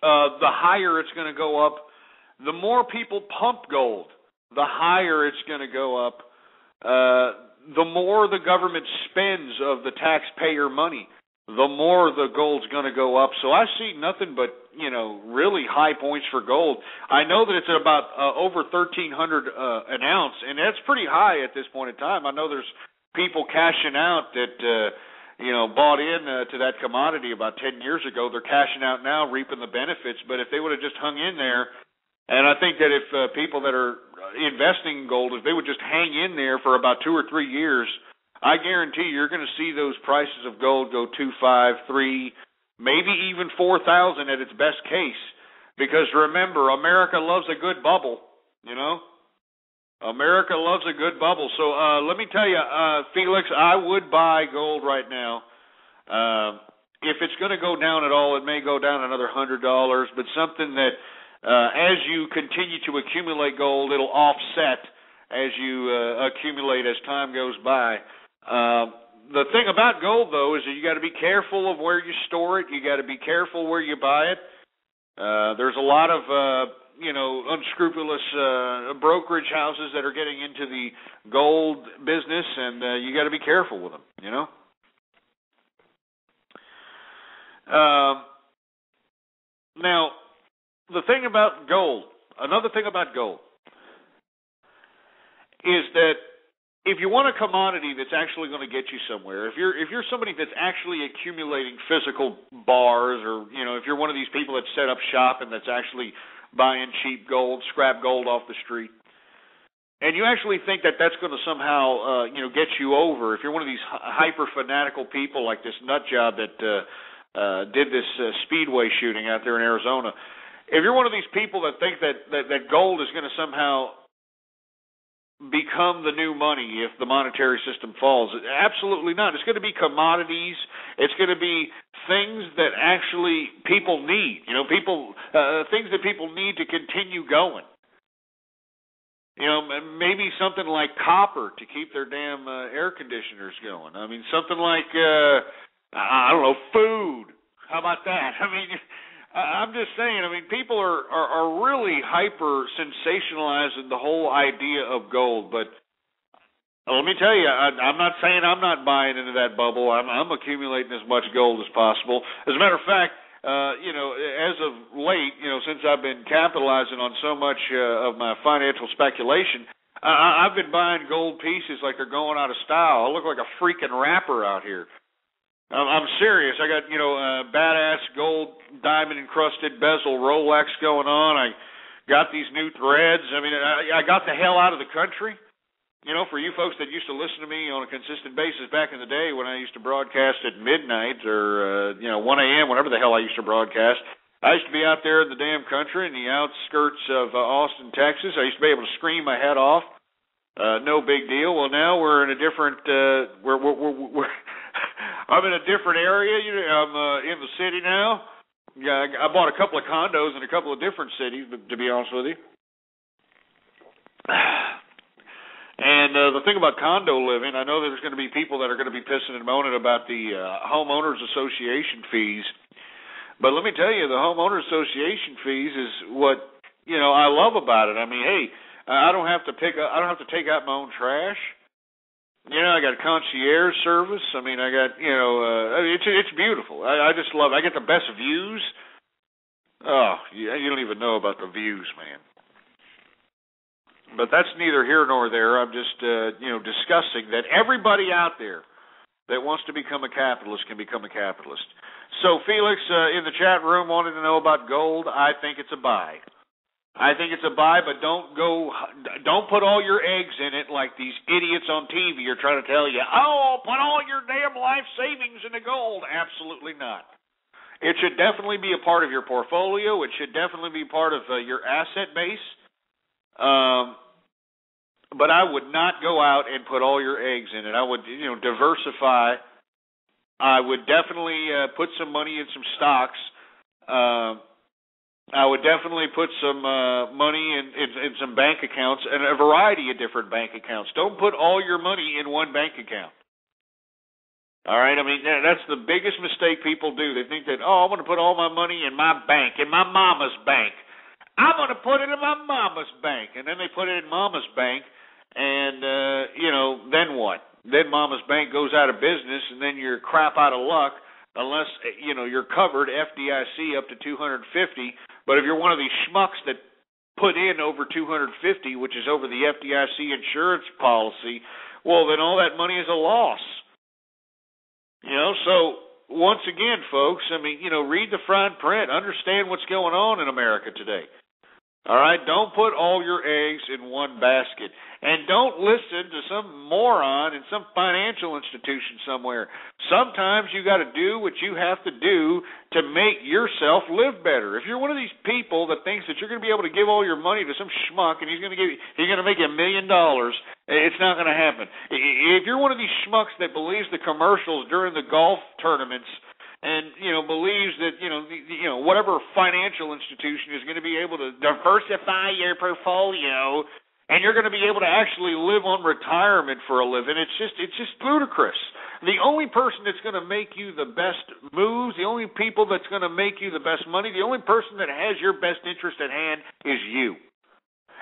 the higher it's going to go up. The more people pump gold, the higher it's going to go up. The more the government spends of the taxpayer money, the more the gold's going to go up. So I see nothing but, really high points for gold. I know that it's at about over $1,300 an ounce, and that's pretty high at this point in time. I know there's people cashing out that bought in to that commodity about 10 years ago. They're cashing out now, reaping the benefits. But if they would have just hung in there, and I think that if people that are investing in gold, if they would just hang in there for about 2 or 3 years, I guarantee you're going to see those prices of gold go 2, 5, 3, maybe even 4,000 at its best case. Because remember, America loves a good bubble, America loves a good bubble. So let me tell you, Felix, I would buy gold right now. If it's going to go down at all, it may go down another $100, but something that as you continue to accumulate gold, it'll offset as you accumulate as time goes by. The thing about gold, though, is that you got to be careful of where you store it. You got to be careful where you buy it. There's a lot of unscrupulous brokerage houses that are getting into the gold business, and you got to be careful with them, Now, the thing about gold, another thing about gold, is that if you want a commodity that's actually going to get you somewhere, if you're somebody that's actually accumulating physical bars, or if you're one of these people that set up shop and that's actually buying cheap gold, scrap gold off the street, and you actually think that that's going to somehow get you over, if you're one of these hyper fanatical people like this nut job that did this speedway shooting out there in Arizona, if you're one of these people that think that gold is going to somehow become the new money if the monetary system falls, absolutely not. It's going to be commodities. It's going to be things that actually people need. Things that people need to continue going. Maybe something like copper to keep their damn air conditioners going. I mean, something like I don't know, food. How about that? I mean, I'm just saying, people are really hyper sensationalizing the whole idea of gold, but let me tell you, I'm not saying I'm not buying into that bubble. I'm accumulating as much gold as possible. As a matter of fact, as of late, since I've been capitalizing on so much of my financial speculation, I've been buying gold pieces like they're going out of style. I look like a freaking rapper out here. I'm serious. I got, badass gold diamond-encrusted bezel Rolex going on. I got these new threads. I got the hell out of the country. For you folks that used to listen to me on a consistent basis back in the day when I used to broadcast at midnight or, 1 a.m., whatever the hell I used to broadcast, I used to be out there in the damn country in the outskirts of Austin, Texas. I used to be able to scream my head off. No big deal. Well, now we're in a different. We're I'm in a different area. I'm in the city now. Yeah, I bought a couple of condos in a couple of different cities, to be honest with you. And the thing about condo living, I know there's going to be people that are going to be pissing and moaning about the homeowners association fees. But let me tell you, the homeowners association fees is what I love about it. I mean, hey, I don't have to take out my own trash. I got concierge service. I mean, I got it's beautiful. I just love it. I get the best views. Oh, you don't even know about the views, man. But that's neither here nor there. I'm just discussing that everybody out there that wants to become a capitalist can become a capitalist. So Felix in the chat room wanted to know about gold. I think it's a buy. I think it's a buy, but don't put all your eggs in it like these idiots on TV are trying to tell you, oh, put all your damn life savings into gold. Absolutely not. It should definitely be a part of your portfolio. It should definitely be part of your asset base. But I would not go out and put all your eggs in it. I would, diversify. I would definitely put some money in some stocks. I would definitely put some money in some bank accounts and a variety of different bank accounts. Don't put all your money in one bank account. All right? I mean, that's the biggest mistake people do. They think that, I'm going to put all my money in my bank, in my mama's bank. I'm going to put it in my mama's bank. And then they put it in mama's bank, and, then what? Then mama's bank goes out of business, and then you're crap out of luck unless, you're covered FDIC up to $250. But if you're one of these schmucks that put in over $250, which is over the FDIC insurance policy, well, then all that money is a loss. So once again, folks, I mean, read the fine print. Understand what's going on in America today. All right? Don't put all your eggs in one basket. And don't listen to some moron in some financial institution somewhere. Sometimes you got to do what you have to do to make yourself live better. If you're one of these people that thinks that you're going to be able to give all your money to some schmuck and he's going to make you $1 million, it's not going to happen. If you're one of these schmucks that believes the commercials during the golf tournaments and believes that whatever financial institution is going to be able to diversify your portfolio and you're going to be able to actually live on retirement for a living, it's just ludicrous. The only person that's going to make you the best moves, the only people that's going to make you the best money, the only person that has your best interest at hand is you.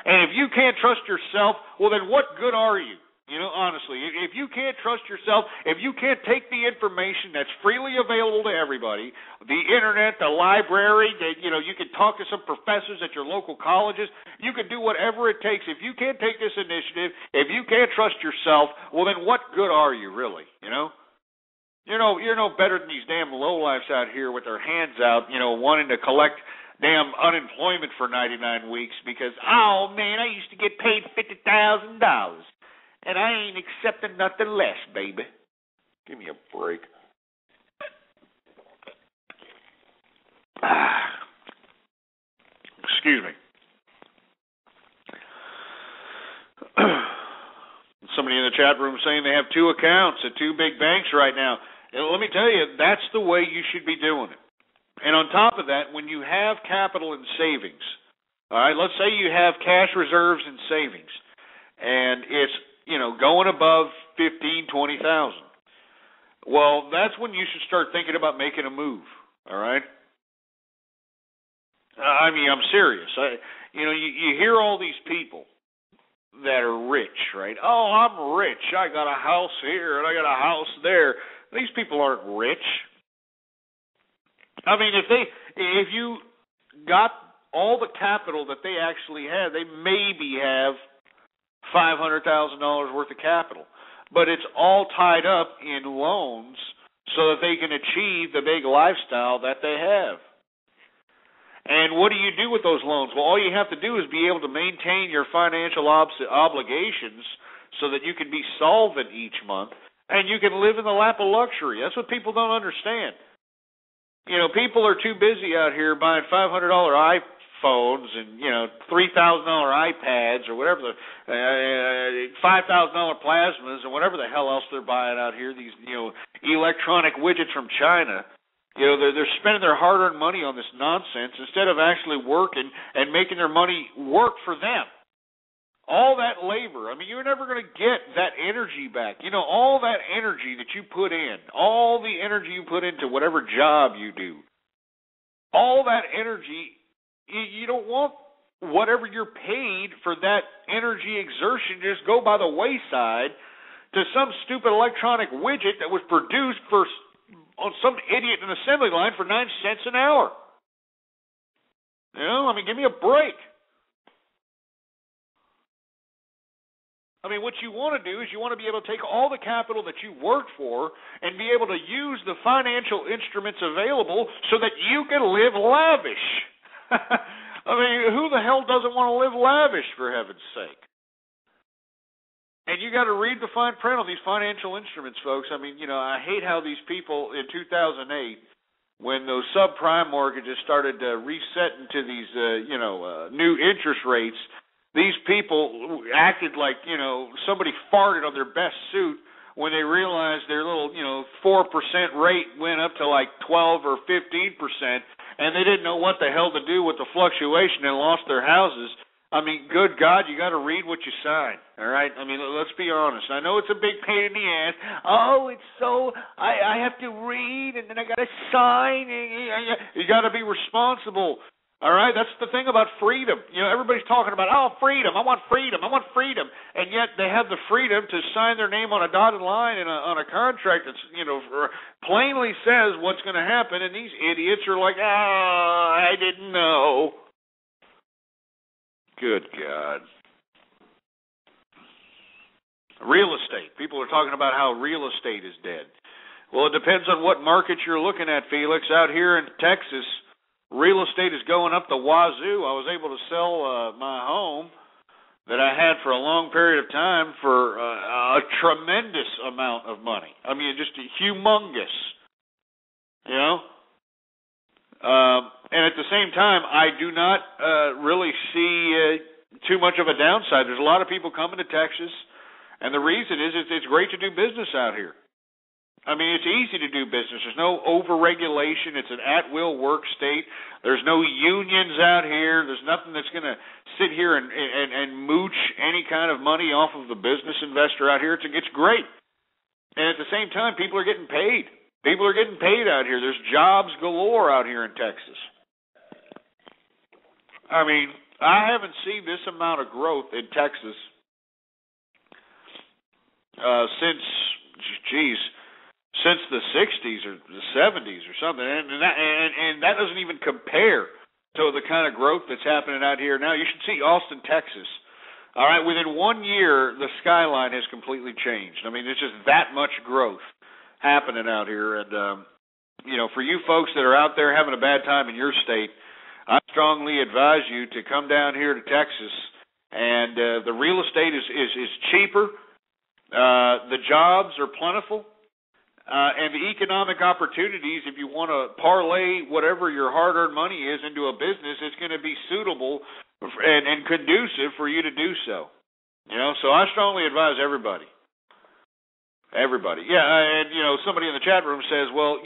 And if you can't trust yourself, well, then what good are you? Honestly, if you can't trust yourself, if you can't take the information that's freely available to everybody, the internet, the library, you can talk to some professors at your local colleges, you can do whatever it takes. If you can't take this initiative, if you can't trust yourself, well, then what good are you, really, You're no better than these damn lowlifes out here with their hands out, wanting to collect damn unemployment for 99 weeks because, oh, man, I used to get paid $50,000. And I ain't accepting nothing less, baby. Give me a break. Excuse me. Somebody in the chat room saying they have 2 accounts at 2 big banks right now. And let me tell you, that's the way you should be doing it. And on top of that, when you have capital and savings, all right, let's say you have cash reserves and savings, and it's going above 15,000, 20,000. Well, that's when you should start thinking about making a move. All right. I mean, I'm serious. You hear all these people that are rich, right? Oh, I'm rich. I got a house here and I got a house there. These people aren't rich. I mean, if you got all the capital that they actually have, they maybe have $500,000 worth of capital, but it's all tied up in loans so that they can achieve the big lifestyle that they have. And what do you do with those loans? Well, all you have to do is be able to maintain your financial obligations so that you can be solvent each month and you can live in the lap of luxury. That's what people don't understand. People are too busy out here buying $500 phones and, $3,000 iPads or whatever, $5,000 plasmas and whatever the hell else they're buying out here, these, electronic widgets from China. They're spending their hard-earned money on this nonsense instead of actually working and making their money work for them. All that labor, you're never going to get that energy back. All that energy that you put in, all the energy you put into whatever job you do, all that energy, you don't want whatever you're paid for that energy exertion to just go by the wayside to some stupid electronic widget that was produced on some idiot in an assembly line for 9 cents an hour. Give me a break. What you want to do is you want to be able to take all the capital that you work for and be able to use the financial instruments available so that you can live lavish. Who the hell doesn't want to live lavish, for heaven's sake? And you got to read the fine print on these financial instruments, folks. I hate how these people in 2008, when those subprime mortgages started to reset into these, new interest rates, these people acted like, somebody farted on their best suit when they realized their little, 4% rate went up to like 12 or 15%, and they didn't know what the hell to do with the fluctuation and lost their houses. Good God, you got to read what you sign, all right? Let's be honest. I know it's a big pain in the ass. Oh, it's so, I have to read, and then I got to sign. You got to be responsible. All right, that's the thing about freedom. Everybody's talking about, freedom. I want freedom. And yet they have the freedom to sign their name on a dotted line on a contract that's, plainly says what's going to happen. And these idiots are like, I didn't know. Good God. Real estate. People are talking about how real estate is dead. Well, it depends on what market you're looking at, Felix. Out here in Texas, real estate is going up the wazoo. I was able to sell my home that I had for a long period of time for a tremendous amount of money. Just humongous, And at the same time, I do not really see too much of a downside. There's a lot of people coming to Texas, and the reason is it's great to do business out here. It's easy to do business. There's no over-regulation. It's an at-will work state. There's no unions out here. There's nothing that's going to sit here and mooch any kind of money off of the business investor out here. It's great. And at the same time, people are getting paid. People are getting paid out here. There's jobs galore out here in Texas. I haven't seen this amount of growth in Texas since the 60s or the 70s or something, and that doesn't even compare to the kind of growth that's happening out here now. You should see Austin, Texas. All right, within 1 year, the skyline has completely changed. It's just that much growth happening out here, and for you folks that are out there having a bad time in your state, I strongly advise you to come down here to Texas, and the real estate is cheaper, the jobs are plentiful. And the economic opportunities, if you want to parlay whatever your hard-earned money is into a business, it's going to be suitable and conducive for you to do so. So I strongly advise everybody. Everybody. Yeah, and, somebody in the chat room says, well,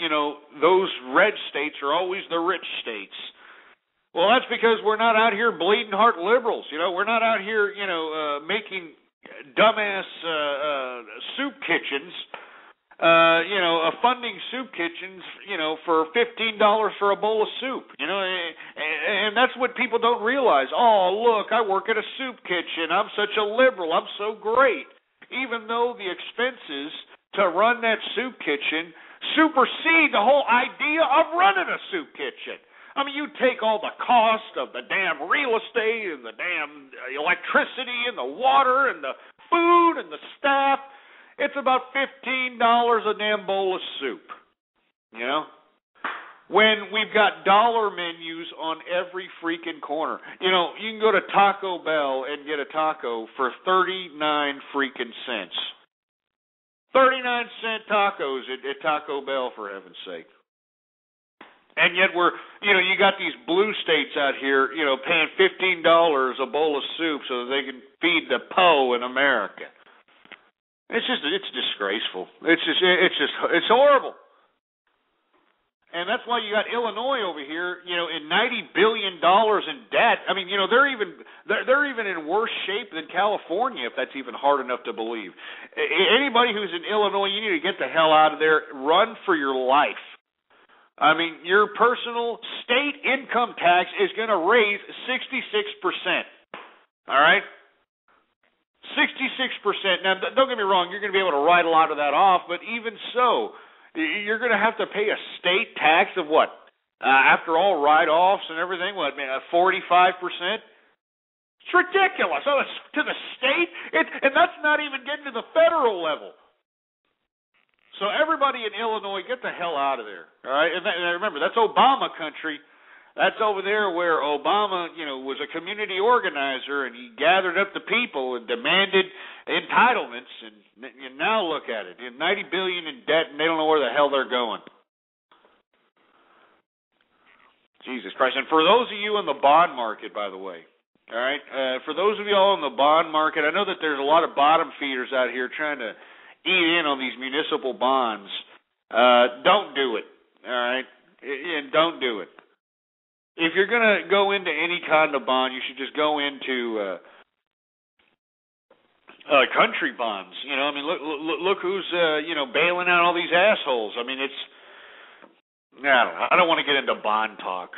those red states are always the rich states. Well, that's because we're not out here bleeding heart liberals. We're not out here, making dumbass soup kitchens. Funding soup kitchens, for $15 for a bowl of soup, and that's what people don't realize. Oh, look, I work at a soup kitchen. I'm such a liberal. I'm so great. Even though the expenses to run that soup kitchen supersede the whole idea of running a soup kitchen. You take all the cost of the damn real estate and the damn electricity and the water and the food and the staff. It's about $15 a damn bowl of soup, when we've got dollar menus on every freaking corner. You can go to Taco Bell and get a taco for 39 freaking cents. 39-cent tacos at Taco Bell, for heaven's sake. And yet you got these blue states out here, paying $15 a bowl of soup so that they can feed the po in America. It's disgraceful. It's horrible. And that's why you got Illinois over here, in $90 billion in debt. I mean, they're even in worse shape than California, if that's even hard enough to believe. Anybody who's in Illinois, you need to get the hell out of there. Run for your life. I mean, your personal state income tax is going to raise 66%. All right? 66%. Now, don't get me wrong, you're going to be able to write a lot of that off, but even so, you're going to have to pay a state tax of what? After all write-offs and everything, 45%? It's ridiculous. So it's to the state, and that's not even getting to the federal level. So everybody in Illinois, get the hell out of there. All right? And remember, that's Obama country. That's over there where Obama, was a community organizer, and he gathered up the people and demanded entitlements. And now look at it, $90 billion in debt, and they don't know where the hell they're going. Jesus Christ! And for those of you in the bond market, by the way, all right, for those of you all in the bond market, I know that there's a lot of bottom feeders out here trying to eat in on these municipal bonds. Don't do it. All right, and don't do it. If you're going to go into any kind of bond, you should just go into country bonds. Look who's bailing out all these assholes. I mean, I don't want to get into bond talk.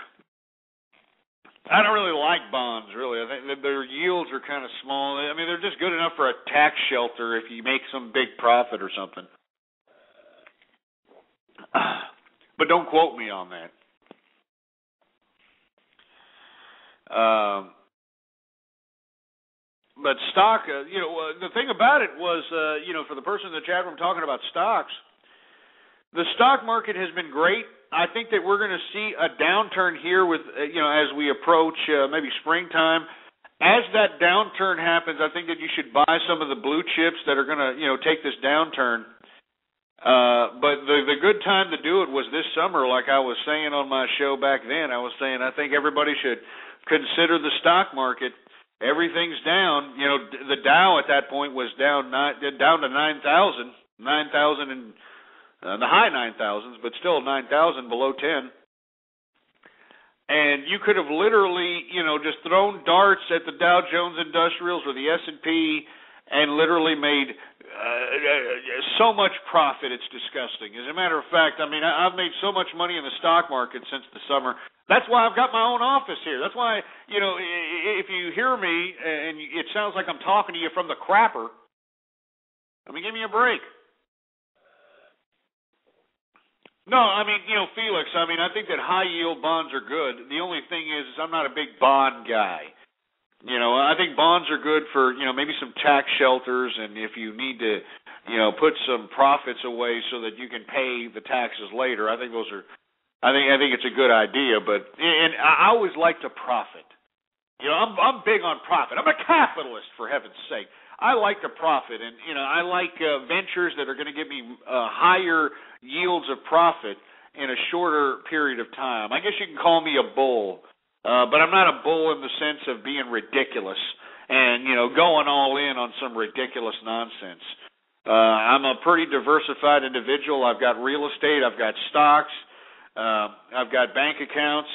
I don't really like bonds, really. I think their yields are kind of small. I mean, they're just good enough for a tax shelter if you make some big profit or something. But don't quote me on that. But stock, the thing about it was, for the person in the chat room talking about stocks, the stock market has been great. I think that we're going to see a downturn here with, as we approach maybe springtime. As that downturn happens, I think that you should buy some of the blue chips that are going to, take this downturn. But the good time to do it was this summer, like I was saying on my show back then. I was saying I think everybody should consider the stock market. Everything's down. The Dow at that point was down to 9,000 and the high 9,000s, but still 9,000 below 10. And you could have literally, just thrown darts at the Dow Jones Industrials or the S&P and literally made so much profit, it's disgusting. As a matter of fact, I mean, I've made so much money in the stock market since the summer. That's why I've got my own office here. That's why, if you hear me and it sounds like I'm talking to you from the crapper, I mean, give me a break. No, I mean, Felix, I think that high-yield bonds are good. The only thing is I'm not a big bond guy. I think bonds are good for, maybe some tax shelters, and if you need to, put some profits away so that you can pay the taxes later. I think I think it's a good idea, and I always like to profit. I'm big on profit. I'm a capitalist, for heaven's sake. I like to profit, and I like ventures that are going to give me higher yields of profit in a shorter period of time. I guess you can call me a bull, but I'm not a bull in the sense of being ridiculous and going all in on some ridiculous nonsense. I'm a pretty diversified individual. I've got real estate. I've got stocks. I've got bank accounts.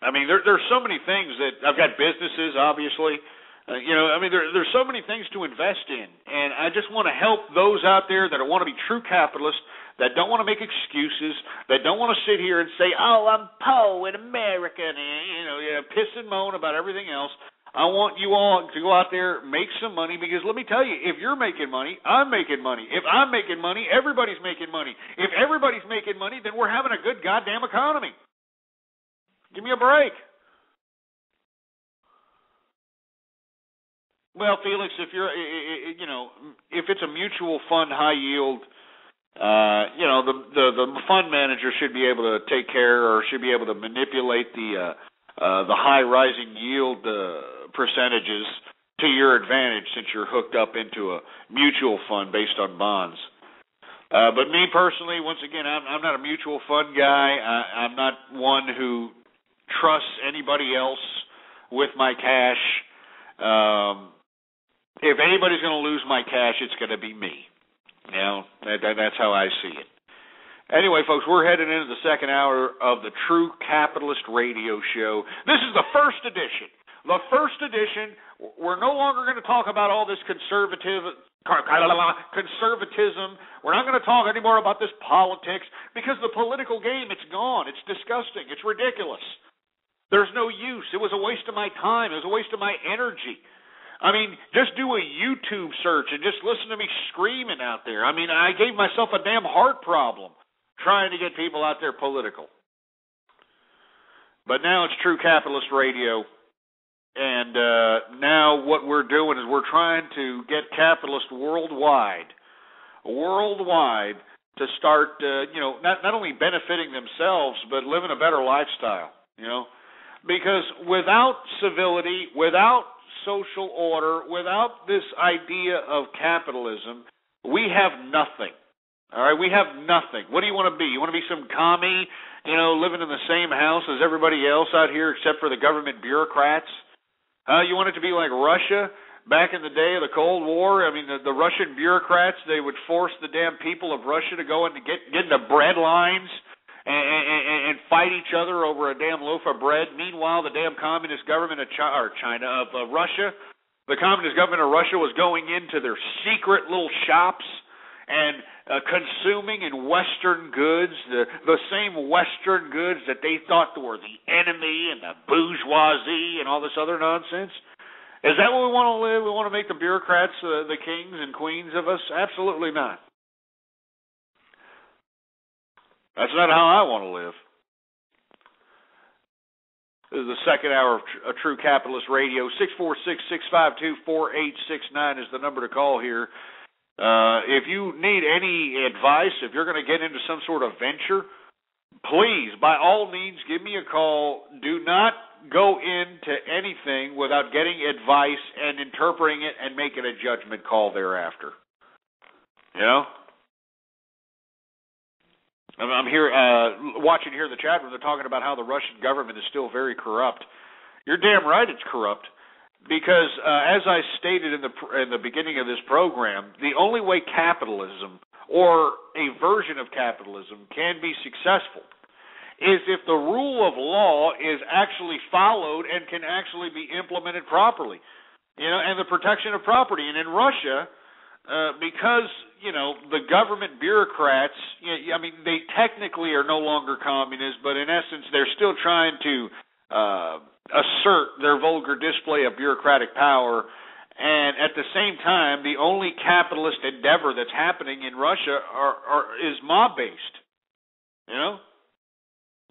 There's so many things that I've got businesses, obviously. There's so many things to invest in, and I just want to help those out there that want to be true capitalists, that don't want to make excuses, that don't want to sit here and say, "Oh, I'm Poe in America," and piss and moan about everything else. I want you all to go out there, make some money, because let me tell you, if you're making money, I'm making money. If I'm making money, everybody's making money. If everybody's making money, then we're having a good goddamn economy. Give me a break. Well, Felix, if you're, if it's a mutual fund high yield, the fund manager should be able to take care or should be able to manipulate the high rising yield percentages to your advantage since you're hooked up into a mutual fund based on bonds. But me personally, once again, I'm not a mutual fund guy. I'm not one who trusts anybody else with my cash. If anybody's going to lose my cash, it's going to be me. You know, that's how I see it. Anyway, folks, we're headed into the second hour of the True Capitalist Radio Show. This is the first edition. The first edition. We're no longer going to talk about all this conservatism. We're not going to talk anymore about this politics, because the political game, it's gone. It's disgusting. It's ridiculous. There's no use. It was a waste of my time. It was a waste of my energy. I mean, just do a YouTube search and just listen to me screaming out there. I mean, I gave myself a damn heart problem trying to get people out there political. But now it's True Capitalist Radio. And now what we're doing is we're trying to get capitalists worldwide to start, not only benefiting themselves, but living a better lifestyle, Because without civility, without social order, without this idea of capitalism, we have nothing. All right, we have nothing. What do you want to be? You want to be some commie, living in the same house as everybody else out here except for the government bureaucrats? You want it to be like Russia back in the day of the Cold War? I mean, the Russian bureaucrats, they would force the damn people of Russia to go and get into bread lines and fight each other over a damn loaf of bread. Meanwhile, the damn communist government of Russia, the communist government of Russia was going into their secret little shops and consuming in Western goods, the same Western goods that they thought were the enemy and the bourgeoisie and all this other nonsense. Is that what we want to live? We want to make the bureaucrats the kings and queens of us? Absolutely not. That's not how I want to live. This is the second hour of True Capitalist Radio. 646-652-4869 is the number to call here. If you need any advice, if you're going to get into some sort of venture, please, by all means, give me a call. Do not go into anything without getting advice and interpreting it and making a judgment call thereafter. I'm here watching here in the chat room. They're talking about how the Russian government is still very corrupt. You're damn right it's corrupt. Because, as I stated in the beginning of this program, the only way capitalism, or a version of capitalism, can be successful is if the rule of law is actually followed and can actually be implemented properly, and the protection of property. And in Russia, because, the government bureaucrats, they technically are no longer communists, but in essence, they're still trying to assert their vulgar display of bureaucratic power, and at the same time, the only capitalist endeavor that's happening in Russia is mob-based.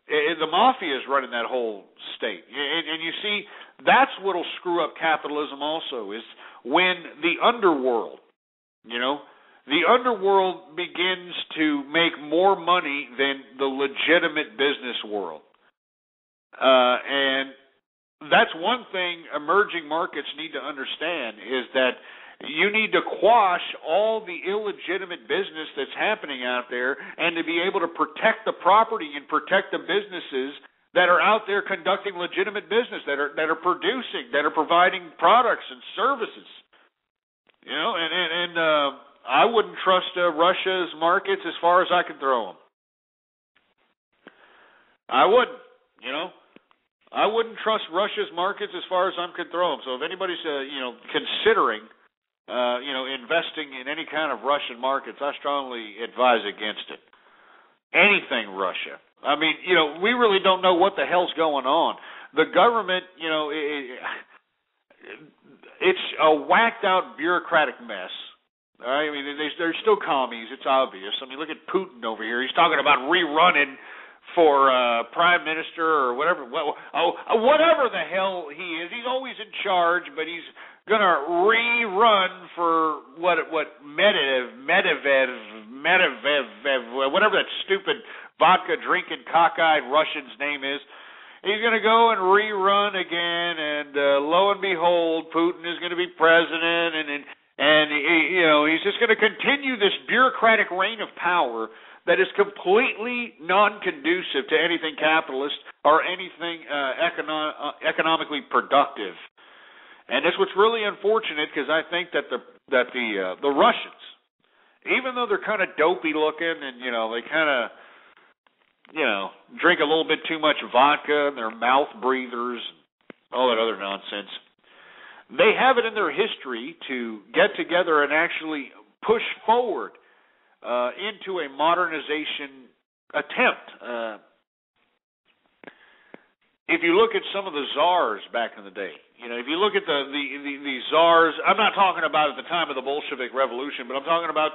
The mafia is running that whole state, and you see, that's what'll screw up capitalism also, is when the underworld, the underworld begins to make more money than the legitimate business world. And that's one thing emerging markets need to understand, is that you need to quash all the illegitimate business that's happening out there, and to be able to protect the property and protect the businesses that are out there conducting legitimate business, that are producing, that are providing products and services. And I wouldn't trust Russia's markets as far as I can throw them. I wouldn't, I wouldn't trust Russia's markets as far as I can throw them. So if anybody's, considering, investing in any kind of Russian markets, I strongly advise against it. Anything Russia. I mean, we really don't know what the hell's going on. The government, it's a whacked out bureaucratic mess. All right? I mean, they're still commies. It's obvious. I mean, look at Putin over here. He's talking about rerunning for prime minister or whatever. Whatever the hell he is. He's always in charge, but he's going to rerun for what Medvedev, whatever that stupid vodka-drinking, cockeyed Russian's name is. He's going to go and rerun again, and lo and behold, Putin is going to be president, And, he's just going to continue this bureaucratic reign of power that is completely non-conducive to anything capitalist or anything economically productive. And that's what's really unfortunate, because I think that the Russians, even though they're kind of dopey looking and, they kind of, drink a little bit too much vodka and they're mouth breathers and all that other nonsense, they have it in their history to get together and actually push forward into a modernization attempt. If you look at some of the czars back in the day, if you look at the czars, I'm not talking about at the time of the Bolshevik Revolution, but I'm talking about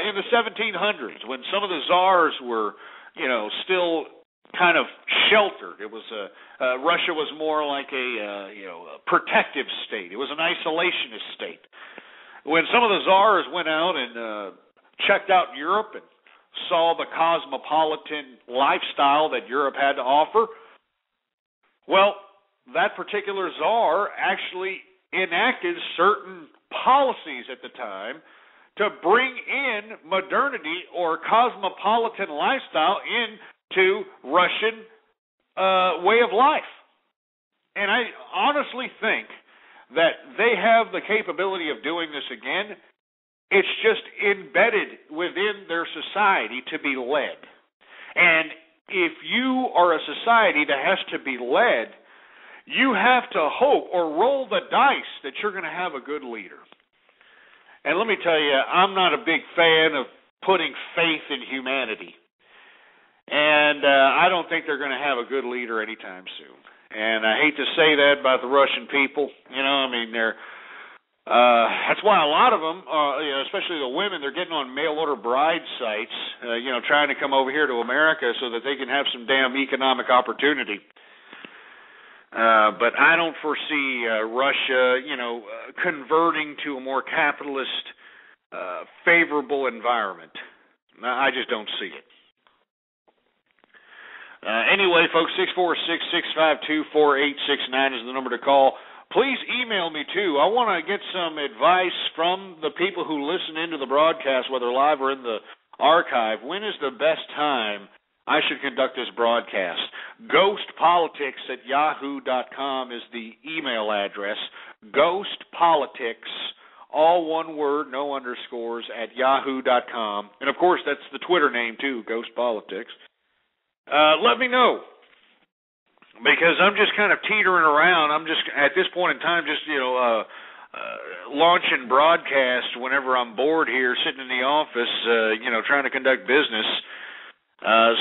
in the 1700s when some of the czars were, still kind of sheltered. It was Russia was more like a protective state. It was an isolationist state. When some of the czars went out and checked out Europe and saw the cosmopolitan lifestyle that Europe had to offer, well, that particular czar actually enacted certain policies at the time to bring in modernity or cosmopolitan lifestyle into Russian way of life. And I honestly think that they have the capability of doing this again. It's just embedded within their society to be led. And if you are a society that has to be led, you have to hope or roll the dice that you're going to have a good leader. And let me tell you, I'm not a big fan of putting faith in humanity. And I don't think they're going to have a good leader anytime soon. And I hate to say that about the Russian people. They're that's why a lot of them, especially the women, they're getting on mail-order bride sites, trying to come over here to America so that they can have some damn economic opportunity. But I don't foresee Russia, converting to a more capitalist, favorable environment. I just don't see it. Anyway, folks, 646-652-4869 is the number to call. Please email me, too. I want to get some advice from the people who listen into the broadcast, whether live or in the archive. When is the best time I should conduct this broadcast? ghostpolitics@yahoo.com is the email address. Ghostpolitics, all one word, no underscores, @yahoo.com. And, of course, that's the Twitter name, too, Ghostpolitics. Let me know, because I'm just kind of teetering around. I'm just, at this point in time, just, launching broadcasts whenever I'm bored here, sitting in the office, trying to conduct business.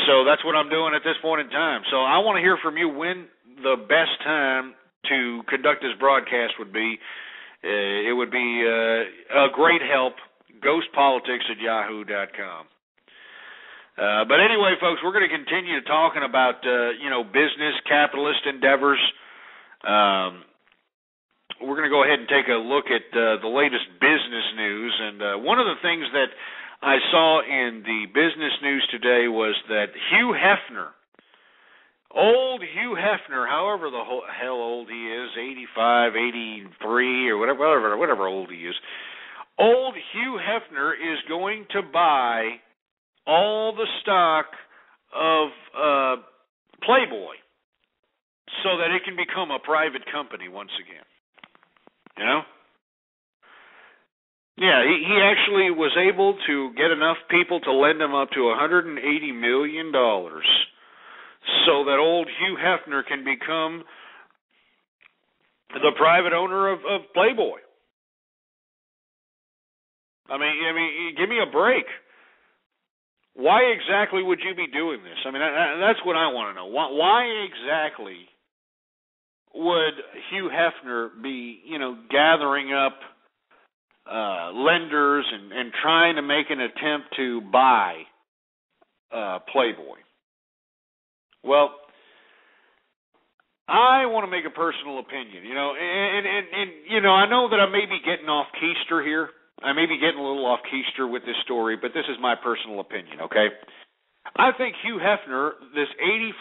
So that's what I'm doing at this point in time. So I want to hear from you when the best time to conduct this broadcast would be. It would be a great help. Ghostpolitics@yahoo.com. But anyway, folks, we're going to continue talking about, business, capitalist endeavors. We're going to go ahead and take a look at the latest business news. And one of the things that I saw in the business news today was that Hugh Hefner, old Hugh Hefner, however the hell old he is, 85, 83, or whatever old he is, old Hugh Hefner is going to buy all the stock of Playboy so that it can become a private company once again. Yeah, he actually was able to get enough people to lend him up to $180 million so that old Hugh Hefner can become the private owner of Playboy. I mean, give me a break. Why exactly would you be doing this? I mean, that's what I want to know. Why exactly would Hugh Hefner be, gathering up lenders and trying to make an attempt to buy Playboy? Well, I want to make a personal opinion, and I know that I may be getting off keister here. I may be getting a little off keister with this story, but this is my personal opinion, okay? I think Hugh Hefner, this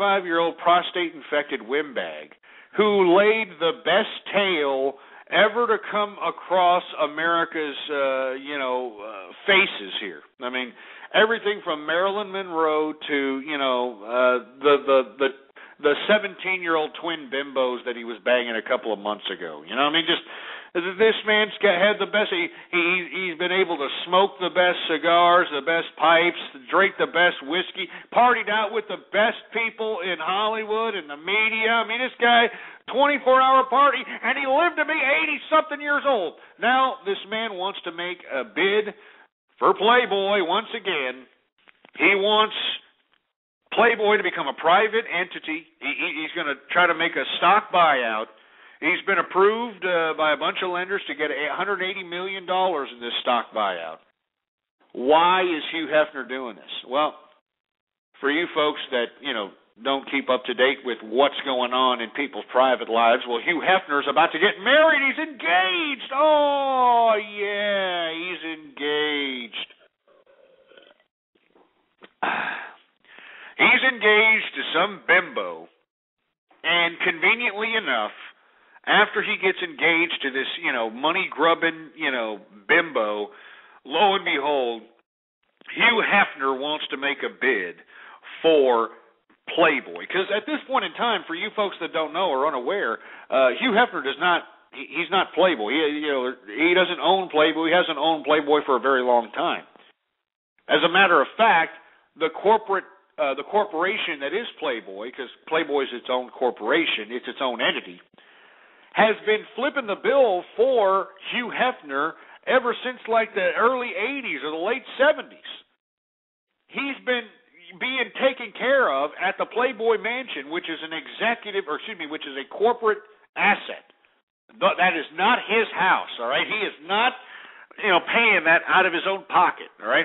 85-year-old prostate-infected windbag, who laid the best tale ever to come across America's, faces here. I mean, everything from Marilyn Monroe to, the 17-year-old twin bimbos that he was banging a couple of months ago. You know, I mean, just this man's had the best. He's been able to smoke the best cigars, the best pipes, drink the best whiskey, partied out with the best people in Hollywood and the media. I mean, this guy, 24-hour party, and he lived to be 80-something years old. Now this man wants to make a bid for Playboy once again. He wants Playboy to become a private entity. He's going to try to make a stock buyout. He's been approved by a bunch of lenders to get $180 million in this stock buyout. Why is Hugh Hefner doing this? Well, for you folks that, don't keep up to date with what's going on in people's private lives, well, Hugh Hefner's about to get married. He's engaged. Oh, yeah, he's engaged. He's engaged to some bimbo, and conveniently enough, after he gets engaged to this, money-grubbing, bimbo, lo and behold, Hugh Hefner wants to make a bid for Playboy. Because at this point in time, for you folks that don't know or unaware, Hugh Hefner he's not Playboy. He doesn't own Playboy. He hasn't owned Playboy for a very long time. As a matter of fact, the corporation that is Playboy, because Playboy is its own corporation, it's its own entity, has been flipping the bill for Hugh Hefner ever since like the early 80s or the late 70s. He's been being taken care of at the Playboy Mansion, which is which is a corporate asset. That is not his house, all right? He is not, paying that out of his own pocket, all right?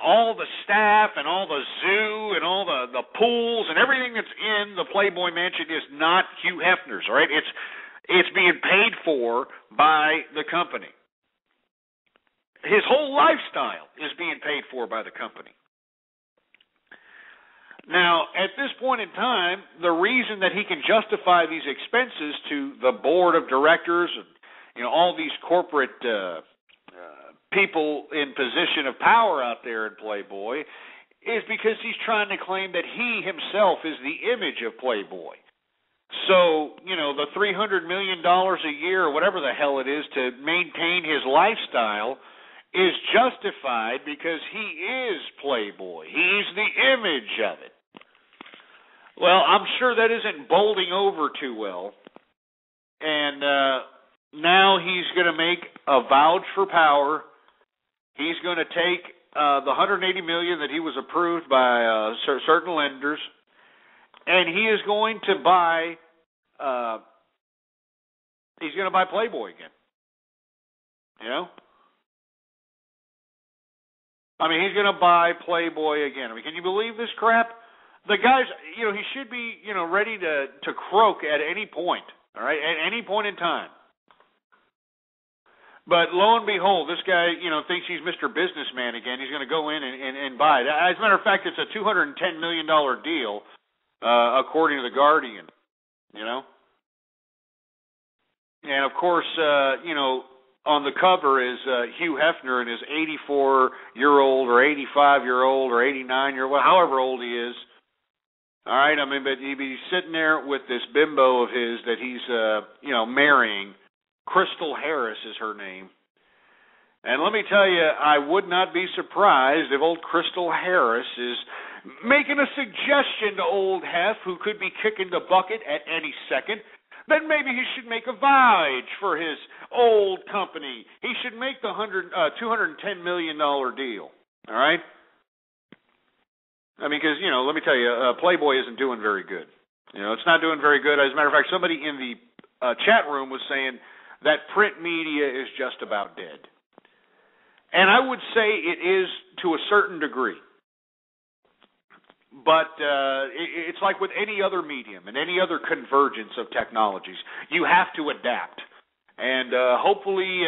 All the staff and all the zoo and all the pools and everything that's in the Playboy Mansion is not Hugh Hefner's, all right? It's being paid for by the company. His whole lifestyle is being paid for by the company. Now, at this point in time, the reason that he can justify these expenses to the board of directors and all these corporate people in position of power out there in Playboy is because he's trying to claim that he himself is the image of Playboy. So, the $300 million a year or whatever the hell it is to maintain his lifestyle is justified because he is Playboy. He's the image of it. Well, I'm sure that isn't bolding over too well. And now he's going to make a vouch for power. He's going to take the $180 million that he was approved by certain lenders, and he is going to buy. He's going to buy Playboy again. I mean, he's going to buy Playboy again. I mean, can you believe this crap? The guy's, he should be, ready to croak at any point. All right, at any point in time. But lo and behold, this guy, thinks he's Mr. Businessman again. He's going to go in and buy it. As a matter of fact, it's a $210 million deal, according to The Guardian, And, of course, on the cover is Hugh Hefner and his 84-year-old or 85-year-old or 89-year-old, however old he is. All right, I mean, but he's sitting there with this bimbo of his that he's, marrying. Crystal Harris is her name. And let me tell you, I would not be surprised if old Crystal Harris is making a suggestion to old Hef, who could be kicking the bucket at any second, that maybe he should make a vouch for his old company. He should make the $210 million deal. All right? I mean, because, let me tell you, Playboy isn't doing very good. It's not doing very good. As a matter of fact, somebody in the chat room was saying that print media is just about dead. And I would say it is to a certain degree. But it's like with any other medium and any other convergence of technologies. You have to adapt. And hopefully,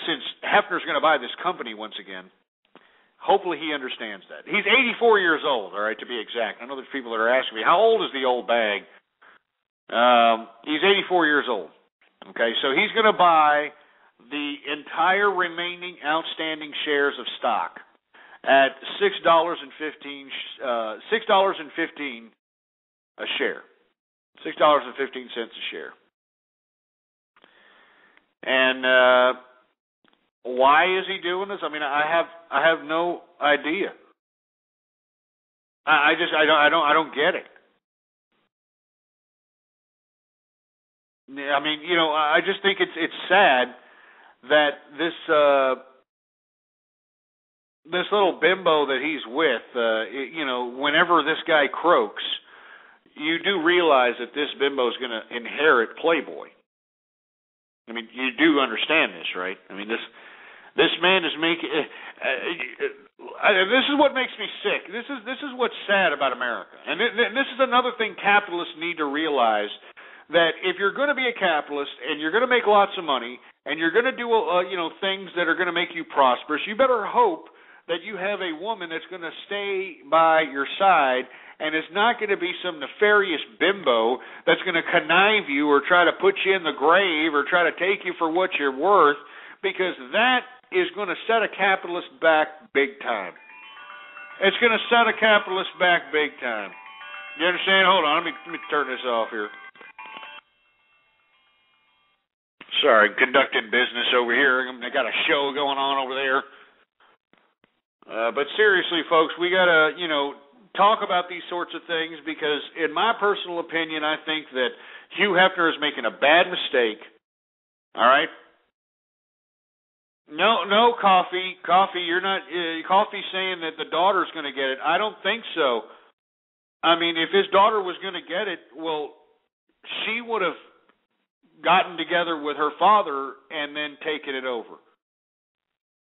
since Hefner's going to buy this company once again, hopefully he understands that. He's 84 years old, all right, to be exact. I know there's people that are asking me, how old is the old bag? He's 84 years old. Okay, so he's going to buy the entire remaining outstanding shares of stock at $6.15 a share. $6.15 a share. And why is he doing this? I mean, I have no idea. I don't get it. I mean, I just think it's sad that this little bimbo that he's with, whenever this guy croaks, you do realize that this bimbo is going to inherit Playboy. I mean, you do understand this, right? I mean, this man is making. This is what makes me sick. This is what's sad about America, and this is another thing capitalists need to realize. That if you're going to be a capitalist and you're going to make lots of money and you're going to do things that are going to make you prosperous, you better hope that you have a woman that's going to stay by your side and is not going to be some nefarious bimbo that's going to connive you or try to put you in the grave or try to take you for what you're worth, because that is going to set a capitalist back big time. It's going to set a capitalist back big time. You understand? Hold on, let me turn this off here. Sorry, conducting business over here. I got a show going on over there. But seriously, folks, we got to, talk about these sorts of things because, in my personal opinion, I think that Hugh Hefner is making a bad mistake. All right? No, Coffee, you're not. Coffee's saying that the daughter's going to get it. I don't think so. I mean, if his daughter was going to get it, well, she would have gotten together with her father and then taken it over.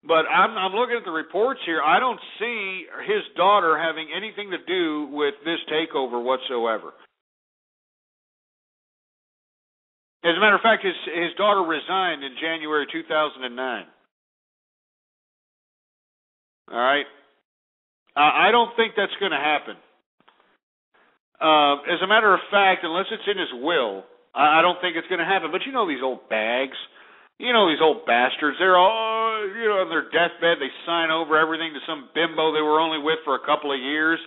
But I'm looking at the reports here. I don't see his daughter having anything to do with this takeover whatsoever. As a matter of fact, his daughter resigned in January 2009. All right? I don't think that's going to happen. As a matter of fact, unless it's in his will, I don't think it's going to happen. But these old bags, these old bastards, they're all, on their deathbed, they sign over everything to some bimbo they were only with for a couple of years.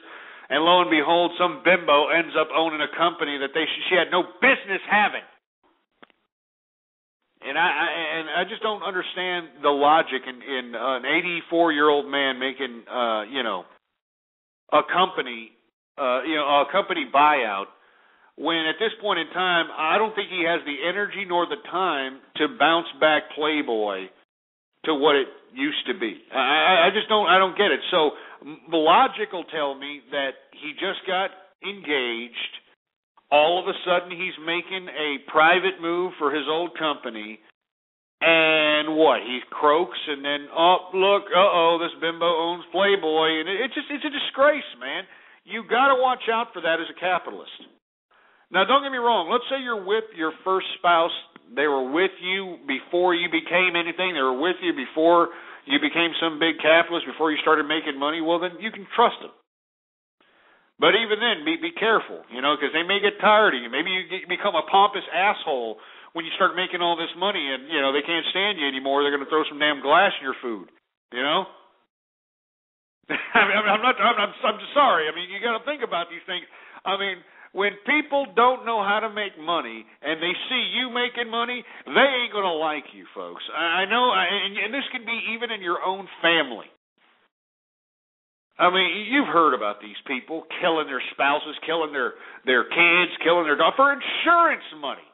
And lo and behold, some bimbo ends up owning a company that she had no business having. And I just don't understand the logic in an 84-year-old man making, a company buyout. When at this point in time, I don't think he has the energy nor the time to bounce back Playboy to what it used to be. I don't get it. So the logic will tell me that he just got engaged. All of a sudden, he's making a private move for his old company. And what? He croaks and then, this bimbo owns Playboy. And it's a disgrace, man. You got to watch out for that as a capitalist. Now, don't get me wrong. Let's say you're with your first spouse. They were with you before you became anything. They were with you before you became some big capitalist, before you started making money. Well, then you can trust them. But even then, be careful, because they may get tired of you. Maybe you become a pompous asshole when you start making all this money and, they can't stand you anymore. They're going to throw some damn glass in your food, I'm just sorry. I mean, you got to think about these things. I mean, when people don't know how to make money and they see you making money, they ain't going to like you, folks. I know, and this can be even in your own family. I mean, you've heard about these people killing their spouses, killing their kids, killing their dogs for insurance money.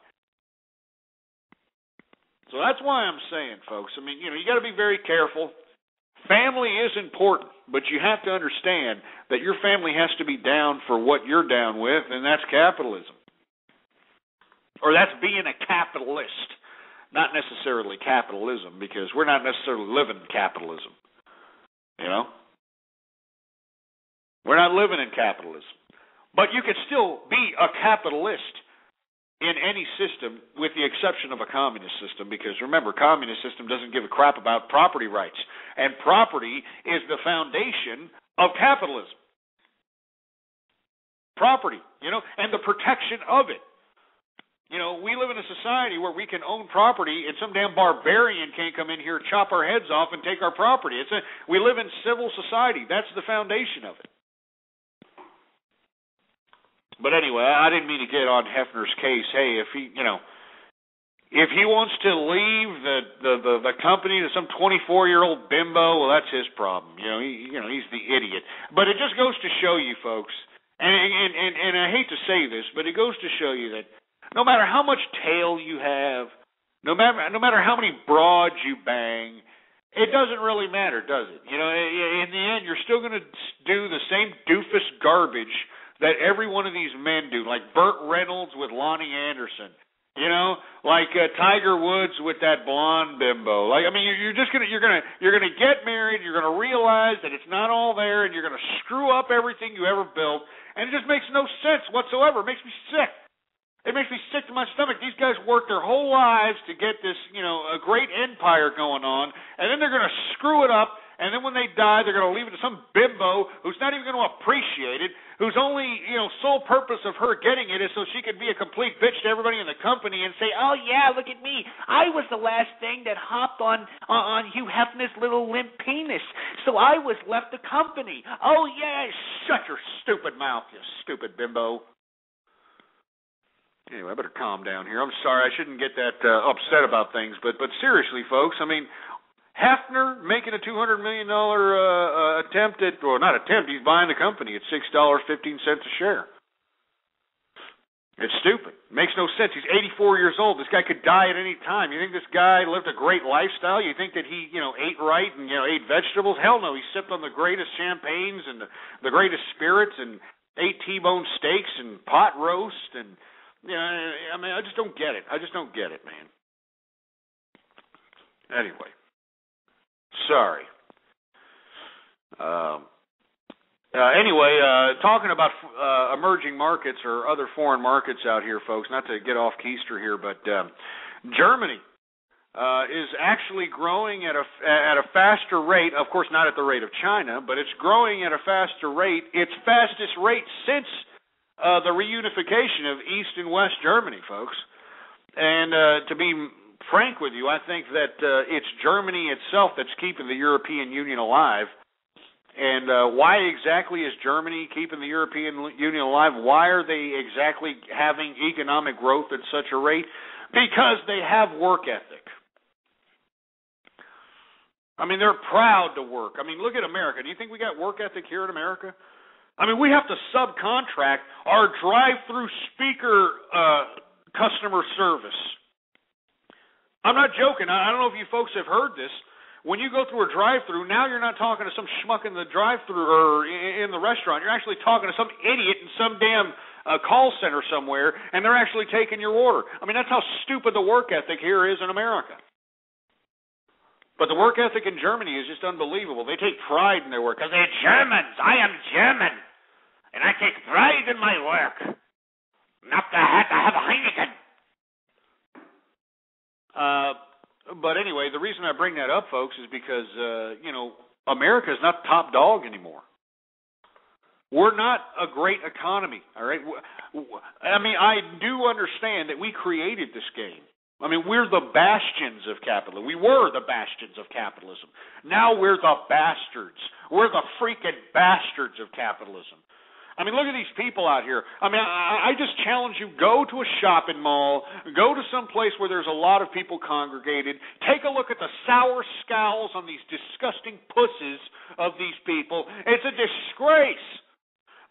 So that's why I'm saying, folks, I mean, you got to be very careful. Family is important, but you have to understand that your family has to be down for what you're down with, and that's capitalism. Or that's being a capitalist, not necessarily capitalism, because we're not necessarily living capitalism. We're not living in capitalism. But you can still be a capitalist in any system with the exception of a communist system, because remember, communist system doesn't give a crap about property rights. And property is the foundation of capitalism. Property, and the protection of it. You know, we live in a society where we can own property, and some damn barbarian can't come in here, chop our heads off, and take our property. We live in civil society. That's the foundation of it. But anyway, I didn't mean to get on Hefner's case. Hey, if he wants to leave the company to some 24-year-old bimbo, well, that's his problem. He's the idiot. But it just goes to show you, folks, and I hate to say this, but it goes to show you that no matter how much tail you have, no matter how many broads you bang, it doesn't really matter, does it? In the end, you're still going to do the same doofus garbage that every one of these men do, like Burt Reynolds with Lonnie Anderson, like Tiger Woods with that blonde bimbo. You're gonna get married, you're gonna realize that it's not all there, and you're gonna screw up everything you ever built, and it just makes no sense whatsoever. It makes me sick. It makes me sick to my stomach. These guys worked their whole lives to get this, a great empire going on, and then they're going to screw it up, and then when they die, they're going to leave it to some bimbo who's not even going to appreciate it, whose only, sole purpose of her getting it is so she can be a complete bitch to everybody in the company and say, oh, yeah, look at me. I was the last thing that hopped on Hugh Hefner's little limp penis, so I was left the company. Oh, yeah, shut your stupid mouth, you stupid bimbo. Anyway, I better calm down here. I'm sorry, I shouldn't get that upset about things, but seriously, folks, Hefner making a $200 million attempt at, or not attempt, he's buying the company at $6.15 a share. It's stupid. It makes no sense. He's 84 years old. This guy could die at any time. You think this guy lived a great lifestyle? You think that he, ate right and, ate vegetables? Hell no. He sipped on the greatest champagnes and the greatest spirits and ate T-bone steaks and pot roast and... I just don't get it. I just don't get it, man. Anyway, sorry. Talking about emerging markets or other foreign markets out here, folks, not to get off keister here, but Germany is actually growing at a faster rate, of course not at the rate of China, but it's growing at a faster rate, its fastest rate since the reunification of East and West Germany, folks. And to be frank with you, I think that it's Germany itself that's keeping the European Union alive. And why exactly is Germany keeping the European Union alive? Why are they exactly having economic growth at such a rate? Because they have work ethic. They're proud to work. Look at America. Do you think we got work ethic here in America? We have to subcontract our drive-through speaker customer service. I'm not joking. I don't know if you folks have heard this. When you go through a drive-through, now you're not talking to some schmuck in the drive-through or in the restaurant. You're actually talking to some idiot in some damn call center somewhere, and they're actually taking your order. That's how stupid the work ethic here is in America. But the work ethic in Germany is just unbelievable. They take pride in their work. Because they're Germans. I am German. And I take pride in my work. Not the hat, I have a Heineken. But anyway, the reason I bring that up, folks, is because, America is not top dog anymore. We're not a great economy, all right? I do understand that we created this game. We're the bastions of capitalism. We were the bastions of capitalism. Now we're the bastards. We're the freaking bastards of capitalism. Look at these people out here. I just challenge you, go to a shopping mall, go to some place where there's a lot of people congregated, take a look at the sour scowls on these disgusting pussies of these people. It's a disgrace.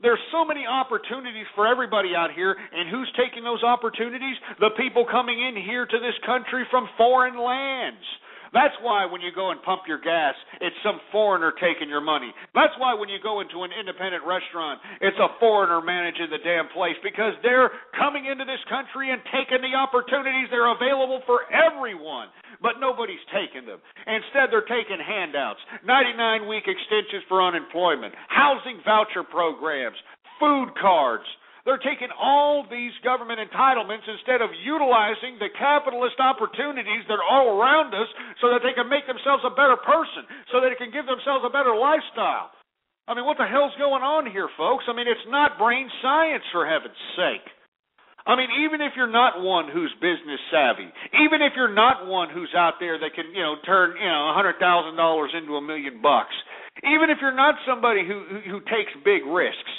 There's so many opportunities for everybody out here, and who's taking those opportunities? The people coming in here to this country from foreign lands. That's why when you go and pump your gas, it's some foreigner taking your money. That's why when you go into an independent restaurant, it's a foreigner managing the damn place, because they're coming into this country and taking the opportunities that are available for everyone. But nobody's taking them. Instead, they're taking handouts, 99-week extensions for unemployment, housing voucher programs, food cards. They're taking all these government entitlements instead of utilizing the capitalist opportunities that are all around us so that they can make themselves a better person, so that they can give themselves a better lifestyle. What the hell's going on here, folks? It's not brain science, for heaven's sake. I mean, even if you're not one who's business savvy, even if you're not one who's out there that can, turn, $100,000 into $1 million, even if you're not somebody who takes big risks,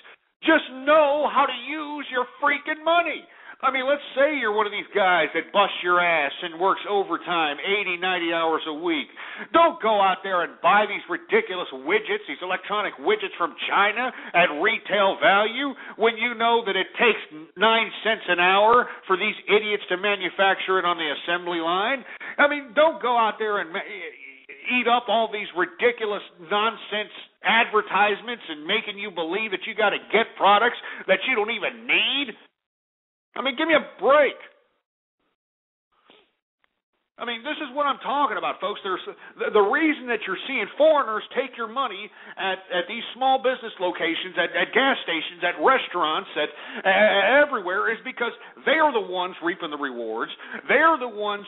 just know how to use your freaking money. I mean, let's say you're one of these guys that busts your ass and works overtime 80, 90 hours a week. Don't go out there and buy these ridiculous widgets, these electronic widgets from China at retail value when you know that it takes 9 cents an hour for these idiots to manufacture it on the assembly line. I mean, don't go out there and eat up all these ridiculous nonsense advertisements and making you believe that you got to get products that you don't even need. I mean, give me a break. I mean, this is what I'm talking about, folks. There's the reason that you're seeing foreigners take your money at these small business locations, at gas stations, at restaurants, at everywhere is because they are the ones reaping the rewards. They're the ones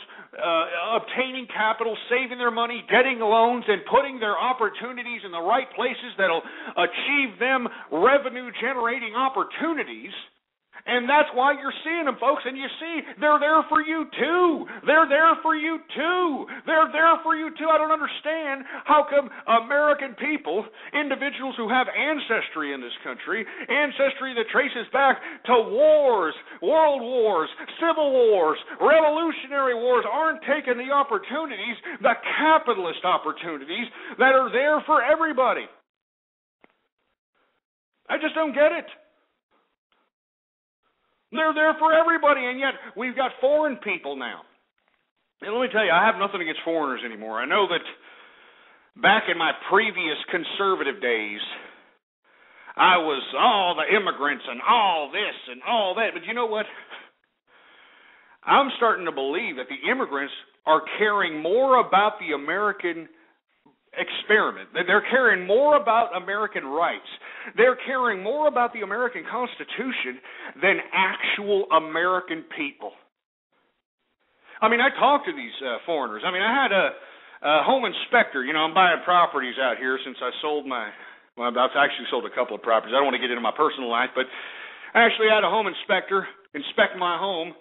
obtaining capital, saving their money, getting loans, and putting their opportunities in the right places that'll achieve them revenue-generating opportunities. And that's why you're seeing them, folks. And you see, they're there for you, too. They're there for you, too. They're there for you, too. I don't understand how come American people, individuals who have ancestry in this country, ancestry that traces back to wars, world wars, civil wars, revolutionary wars, aren't taking the opportunities, the capitalist opportunities, that are there for everybody. I just don't get it. They're there for everybody, and yet we've got foreign people now. And let me tell you, I have nothing against foreigners anymore. I know that back in my previous conservative days, I was all the immigrants and all this and all that. But you know what? I'm starting to believe that the immigrants are caring more about the American experiment. They're caring more about American rights. They're caring more about the American Constitution than actual American people. I mean, I talked to these foreigners. I mean, I had a home inspector. I'm buying properties out here since I sold I've actually sold a couple of properties. I don't want to get into my personal life, but I actually had a home inspector inspect my home.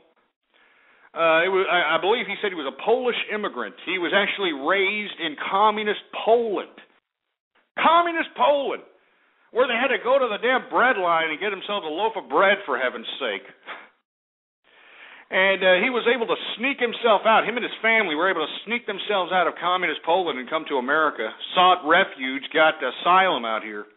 I believe he said he was a Polish immigrant. He was actually raised in communist Poland. Communist Poland, where they had to go to the damn bread line and get himself a loaf of bread, for heaven's sake. And he was able to sneak himself out. Him and his family were able to sneak themselves out of communist Poland and come to America, sought refuge, got asylum out here.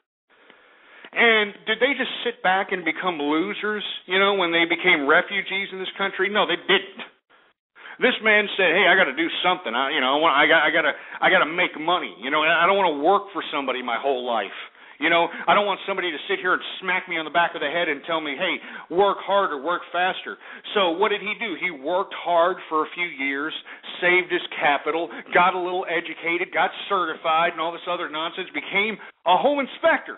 And did they just sit back and become losers, when they became refugees in this country? No, they didn't. This man said, "Hey, I got to do something. I got to make money. I don't want to work for somebody my whole life. I don't want somebody to sit here and smack me on the back of the head and tell me, hey, work harder, work faster." So what did he do? He worked hard for a few years, saved his capital, got a little educated, got certified, and all this other nonsense, became a home inspector.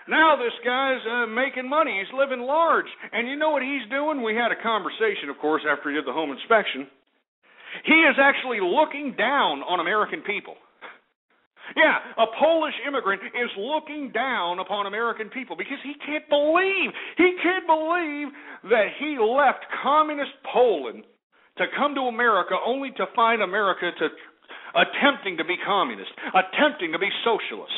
Now this guy's making money. He's living large. And you know what he's doing? We had a conversation, of course, after he did the home inspection. He is actually looking down on American people. Yeah, a Polish immigrant is looking down upon American people because he can't believe that he left communist Poland to come to America only to find America attempting to be communist, attempting to be socialist.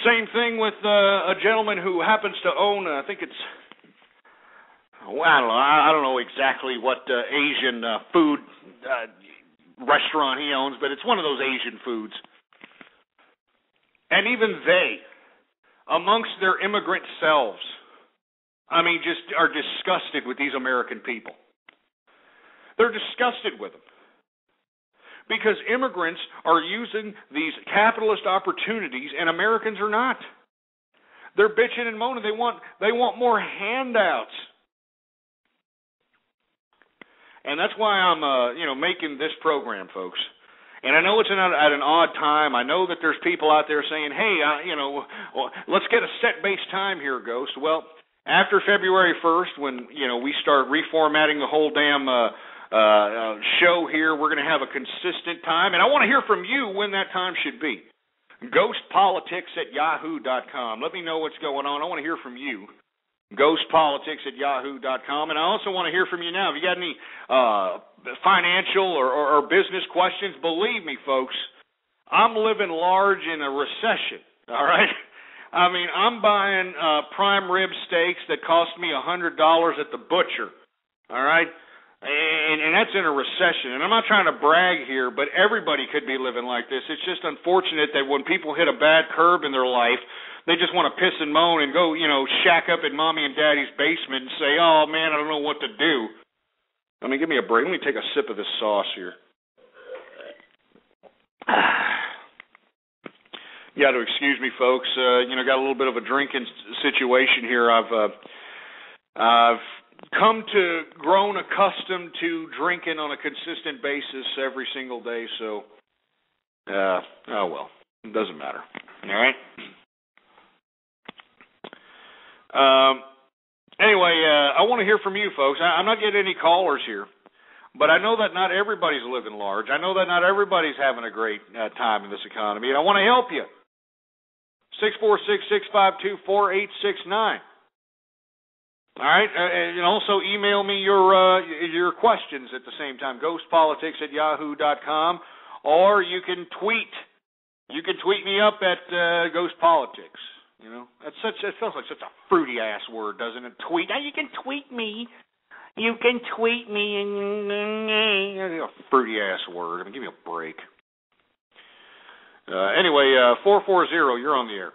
Same thing with a gentleman who happens to own, I think it's, I don't know exactly what Asian food restaurant he owns, but it's one of those Asian foods. And even they, amongst their immigrant selves, just are disgusted with these American people. They're disgusted with them. Because immigrants are using these capitalist opportunities and Americans are not. They're bitching and moaning. They want more handouts. And that's why I'm making this program, folks. And I know it's at an odd time. I know that there's people out there saying, "Hey, let's get a set-based time here, Ghost." Well, after February 1st, when we start reformatting the whole damn show here, we're going to have a consistent time, and I want to hear from you when that time should be. Ghostpolitics@yahoo.com. Let me know what's going on. I want to hear from you. ghostpolitics@yahoo.com. And I also want to hear from you now. If you got any financial or business questions, believe me, folks, I'm living large in a recession, all right? I mean, I'm buying prime rib steaks that cost me $100 at the butcher, all right? And that's in a recession. And I'm not trying to brag here, but everybody could be living like this. It's just unfortunate that when people hit a bad curb in their life, they just want to piss and moan and go, shack up in mommy and daddy's basement and say, oh, man, I don't know what to do. I mean, give me a break. Let me take a sip of this sauce here. You got to excuse me, folks. Got a little bit of a drinking situation here. I've grown accustomed to drinking on a consistent basis every single day, so, oh well, it doesn't matter. All right? Anyway, I want to hear from you, folks. I'm not getting any callers here, but I know that not everybody's living large. I know that not everybody's having a great time in this economy, and I want to help you. 646-652-4869. All right, and also email me your questions at the same time, ghostpolitics@yahoo.com, or you can tweet. You can tweet me up at ghostpolitics. It feels like such a fruity ass word, doesn't it? Tweet. Now you can tweet me. You can tweet me. A fruity ass word. I mean, give me a break. Anyway, 440, you're on the air.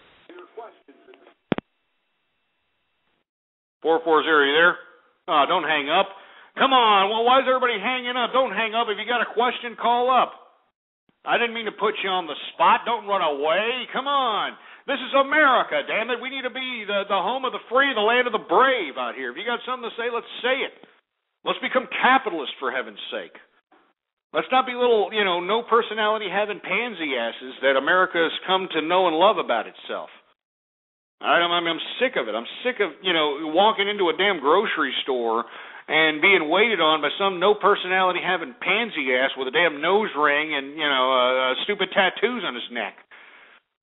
440, you there? Oh, don't hang up. Come on. Well, why is everybody hanging up? Don't hang up. If you got a question, call up. I didn't mean to put you on the spot. Don't run away. Come on. This is America, damn it. We need to be the home of the free, the land of the brave out here. If you got something to say, let's say it. Let's become capitalists, for heaven's sake. Let's not be little, no personality having pansy asses that America has come to know and love about itself. All right, I'm sick of it. I'm sick of, walking into a damn grocery store and being waited on by some no personality having pansy ass with a damn nose ring and, stupid tattoos on his neck.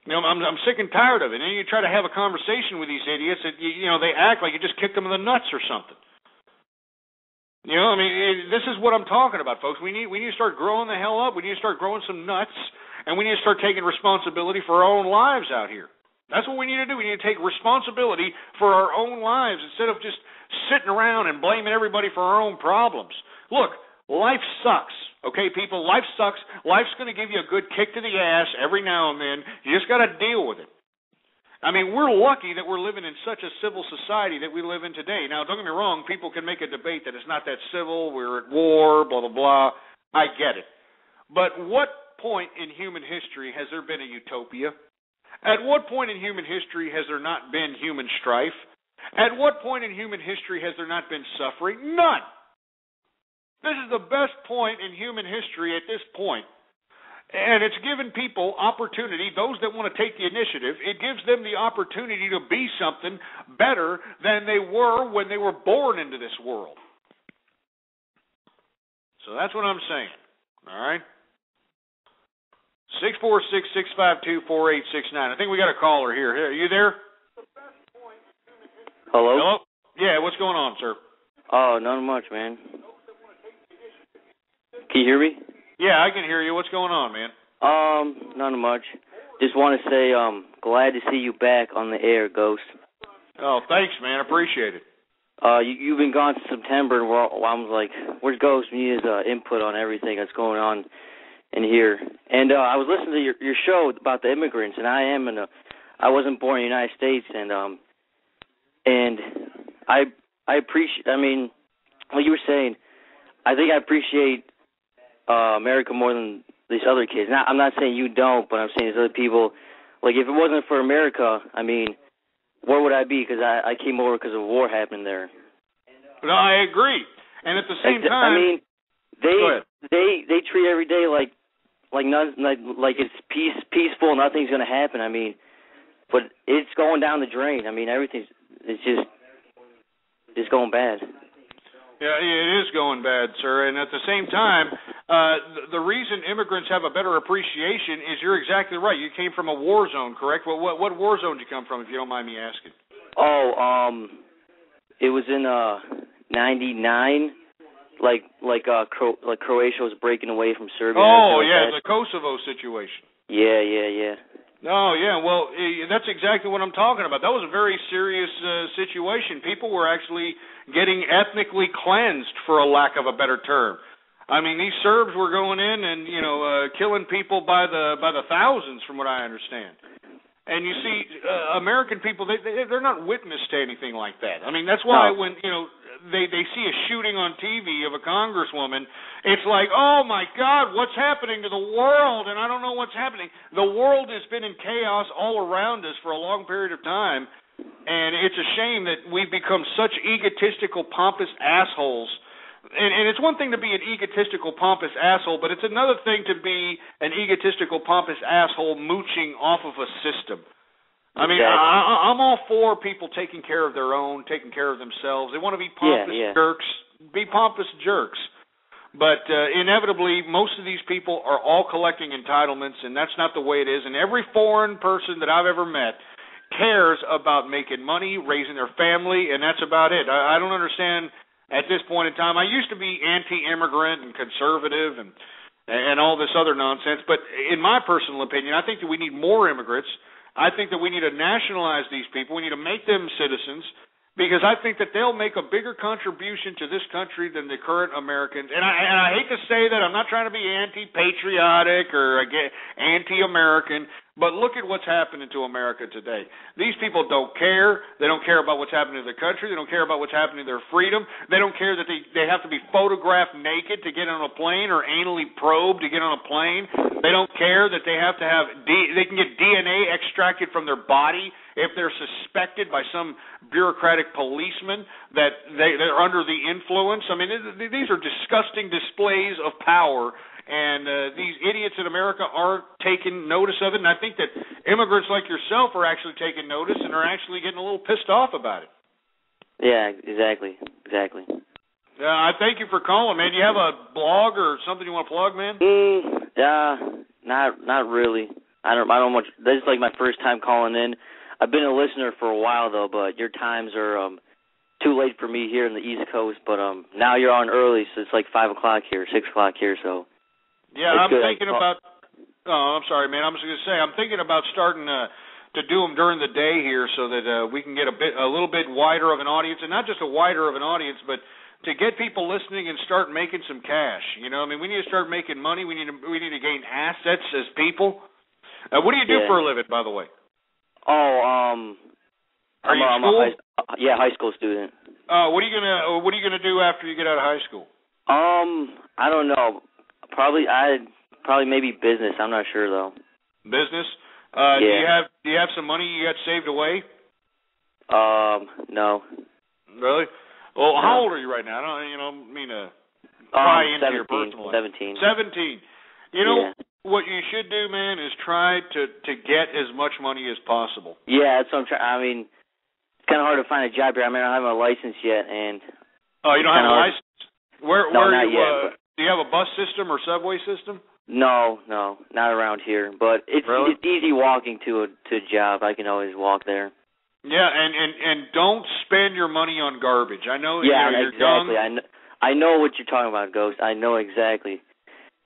I'm sick and tired of it. And you try to have a conversation with these idiots that, they act like you just kicked them in the nuts or something. This is what I'm talking about, folks. We need to start growing the hell up. We need to start growing some nuts, and we need to start taking responsibility for our own lives out here. That's what we need to do. We need to take responsibility for our own lives instead of just sitting around and blaming everybody for our own problems. Look, life sucks. Okay, people, life sucks. Life's going to give you a good kick to the ass every now and then. You just got to deal with it. I mean, we're lucky that we're living in such a civil society that we live in today. Now, don't get me wrong. People can make a debate that it's not that civil. We're at war, blah, blah, blah. I get it. But what point in human history has there been a utopia? At what point in human history has there not been human strife? At what point in human history has there not been suffering? None. This is the best point in human history at this point. And it's given people opportunity, those that want to take the initiative, it gives them the opportunity to be something better than they were when they were born into this world. So that's what I'm saying. All right? 646-652-4869. I think we got a caller here. Are you there? Hello? Hello? Yeah, what's going on, sir? Oh, not much, man. Can you hear me? Yeah, I can hear you. What's going on, man? Not much. Just want to say, glad to see you back on the air, Ghost. Oh, thanks, man. Appreciate it. You've been gone since September, and I was like, where's Ghost? We need his input on everything that's going on in here. And I was listening to your show about the immigrants, and I wasn't born in the United States, and I appreciate, what you were saying, I think I appreciate America more than these other kids. Now, I'm not saying you don't, but I'm saying these other people, like if it wasn't for America, where would I be? Because I came over because of war happening there. No, I agree. And at the same time, they treat every day like it's peaceful. Nothing's going to happen. But it's going down the drain. Everything's just going bad. Yeah, it is going bad, sir. And at the same time, the reason immigrants have a better appreciation is you're exactly right. You came from a war zone, correct? What war zone did you come from, if you don't mind me asking? It was in '99. Like Croatia was breaking away from Serbia. Oh, yeah, the Kosovo situation. Yeah. Oh, yeah, well, that's exactly what I'm talking about. That was a very serious situation. People were actually getting ethnically cleansed, for a lack of a better term. I mean, these Serbs were going in and, killing people by the thousands, from what I understand. And you see, American people, they're not witness to anything like that. I mean, that's why when, they see a shooting on TV of a congresswoman, it's like, oh, my God, what's happening to the world? And I don't know what's happening. The world has been in chaos all around us for a long period of time, and it's a shame that we've become such egotistical, pompous assholes. And it's one thing to be an egotistical, pompous asshole, but it's another thing to be an egotistical, pompous asshole mooching off of a system. I mean, I'm all for people taking care of their own, taking care of themselves. They want to be pompous jerks, be pompous jerks. But inevitably, most of these people are all collecting entitlements, and that's not the way it is. And every foreign person that I've ever met cares about making money, raising their family, and that's about it. I don't understand at this point in time. I used to be anti-immigrant and conservative and all this other nonsense, but in my personal opinion, I think that we need more immigrants. I think that we need to nationalize these people. We need to make them citizens, because I think that they'll make a bigger contribution to this country than the current Americans. And I hate to say that. I'm not trying to be anti-patriotic or anti-American, but look at what's happening to America today. These people don't care. They don't care about what's happening to the country. They don't care about what's happening to their freedom. They don't care that they have to be photographed naked to get on a plane or anally probed to get on a plane. They don't care that they have to have they can get DNA extracted from their body if they're suspected by some bureaucratic policeman that they're under the influence. I mean, these are disgusting displays of power. And these idiots in America aren't taking notice of it. And I think that immigrants like yourself are actually taking notice and are actually getting a little pissed off about it. Yeah, exactly. I thank you for calling, man. Do you have a blog or something you want to plug, man? Not really. I don't much. This is like my first time calling in. I've been a listener for a while though, but your times are too late for me here in the East Coast. But now you're on early, so it's like 5 o'clock here, 6 o'clock here, so. Yeah, I'm thinking about. Oh, I'm sorry, man. I'm just going to say I'm thinking about starting to do them during the day here, so that we can get a little bit wider of an audience, and not just a wider of an audience, but to get people listening and start making some cash. You know, I mean, we need to start making money. We need to gain assets as people. What do you do for a living, by the way? Are you in school? High school student. What are you gonna do after you get out of high school? I don't know. Probably maybe business. I'm not sure though. Business? Do you have some money you got saved away? No. Really? Well, how old are you right now? I don't mean to pry into your personal life. 17. 17. You know what you should do, man, is try to get as much money as possible. Yeah, that's what I'm trying. I mean, it's kind of hard to find a job here. I mean, I don't have a license yet, and. Oh, you don't have a license? Where not you? Yet, do you have a bus system or subway system? No, not around here. But it's easy walking to a job. I can always walk there. Yeah, and don't spend your money on garbage. I know. Yeah, you're exactly. young. I know what you're talking about, Ghost. I know exactly.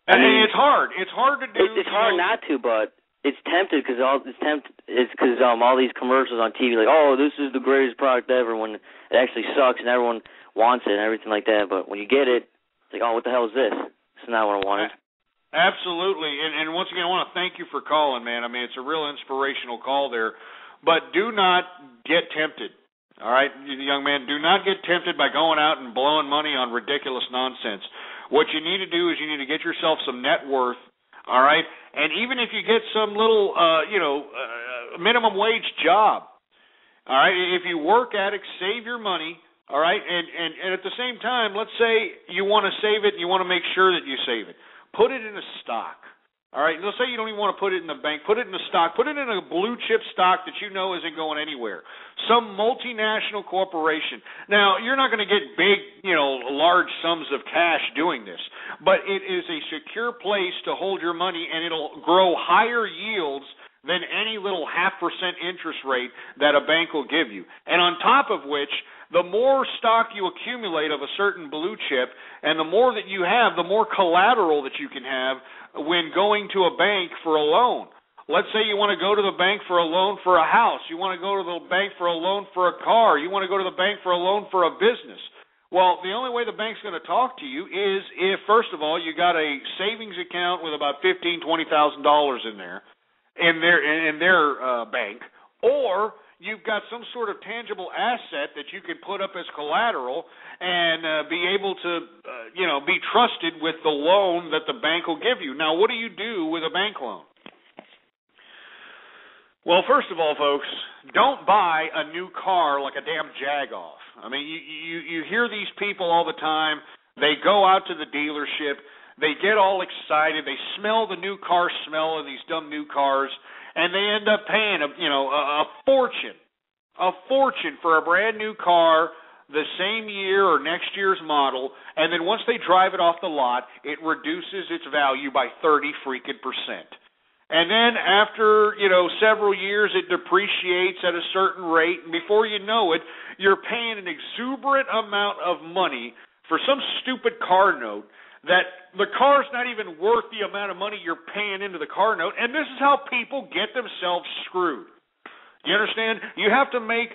I mean, it's hard. It's hard to do. It's hard not to, but it's tempted because all these commercials on TV, like, oh, this is the greatest product ever, when it actually sucks and everyone wants it and everything like that. But when you get it, it's like, oh, what the hell is this? It's not what I wanted. Absolutely. And once again, I want to thank you for calling, man. I mean, it's a real inspirational call there. But do not get tempted. All right, young man, do not get tempted by going out and blowing money on ridiculous nonsense. What you need to do is you need to get yourself some net worth, all right? And even if you get some little, minimum wage job, all right, if you work at it, save your money, all right? And at the same time, let's say you want to save it and you want to make sure that you save it. Put it in a stock. All right, let's say you don't even want to put it in the bank. Put it in a stock. Put it in a blue-chip stock that you know isn't going anywhere. Some multinational corporation. Now, you're not going to get big, large sums of cash doing this, but it is a secure place to hold your money, and it'll grow higher yields than any little 0.5% interest rate that a bank will give you. And on top of which, the more stock you accumulate of a certain blue chip, and the more that you have, the more collateral that you can have when going to a bank for a loan. Let's say you want to go to the bank for a loan for a house. You want to go to the bank for a loan for a car. You want to go to the bank for a loan for a business. Well, the only way the bank's going to talk to you is if, first of all, you got a savings account with about $15,000, $20,000 in their bank, or you've got some sort of tangible asset that you can put up as collateral and be able to, be trusted with the loan that the bank will give you. Now, what do you do with a bank loan? Well, first of all, folks, don't buy a new car like a damn Jag-off. I mean, you hear these people all the time. They go out to the dealership. They get all excited. They smell the new car smell of these dumb new cars, and they end up paying a fortune for a brand new car the same year or next year's model, and then once they drive it off the lot, it reduces its value by 30%. And then after, several years, it depreciates at a certain rate, and before you know it, you're paying an exuberant amount of money for some stupid car note that the car's not even worth the amount of money you're paying into the car note, and this is how people get themselves screwed. You understand? You have to make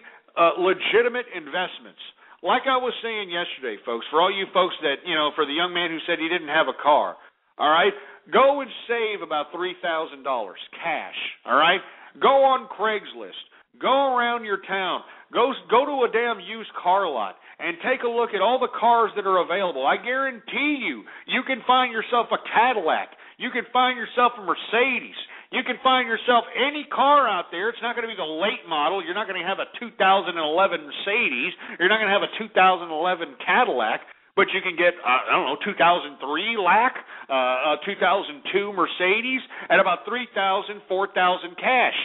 legitimate investments. Like I was saying yesterday, folks, for all you folks that, for the young man who said he didn't have a car, all right? Go and save about $3,000 cash, all right? Go on Craigslist. Go around your town. Go to a damn used car lot and take a look at all the cars that are available. I guarantee you can find yourself a Cadillac. You can find yourself a Mercedes. You can find yourself any car out there. It's not going to be the late model. You're not going to have a 2011 Mercedes. You're not going to have a 2011 Cadillac. But you can get, 2003 LAC, a 2002 Mercedes at about $3,000, $4,000 cash.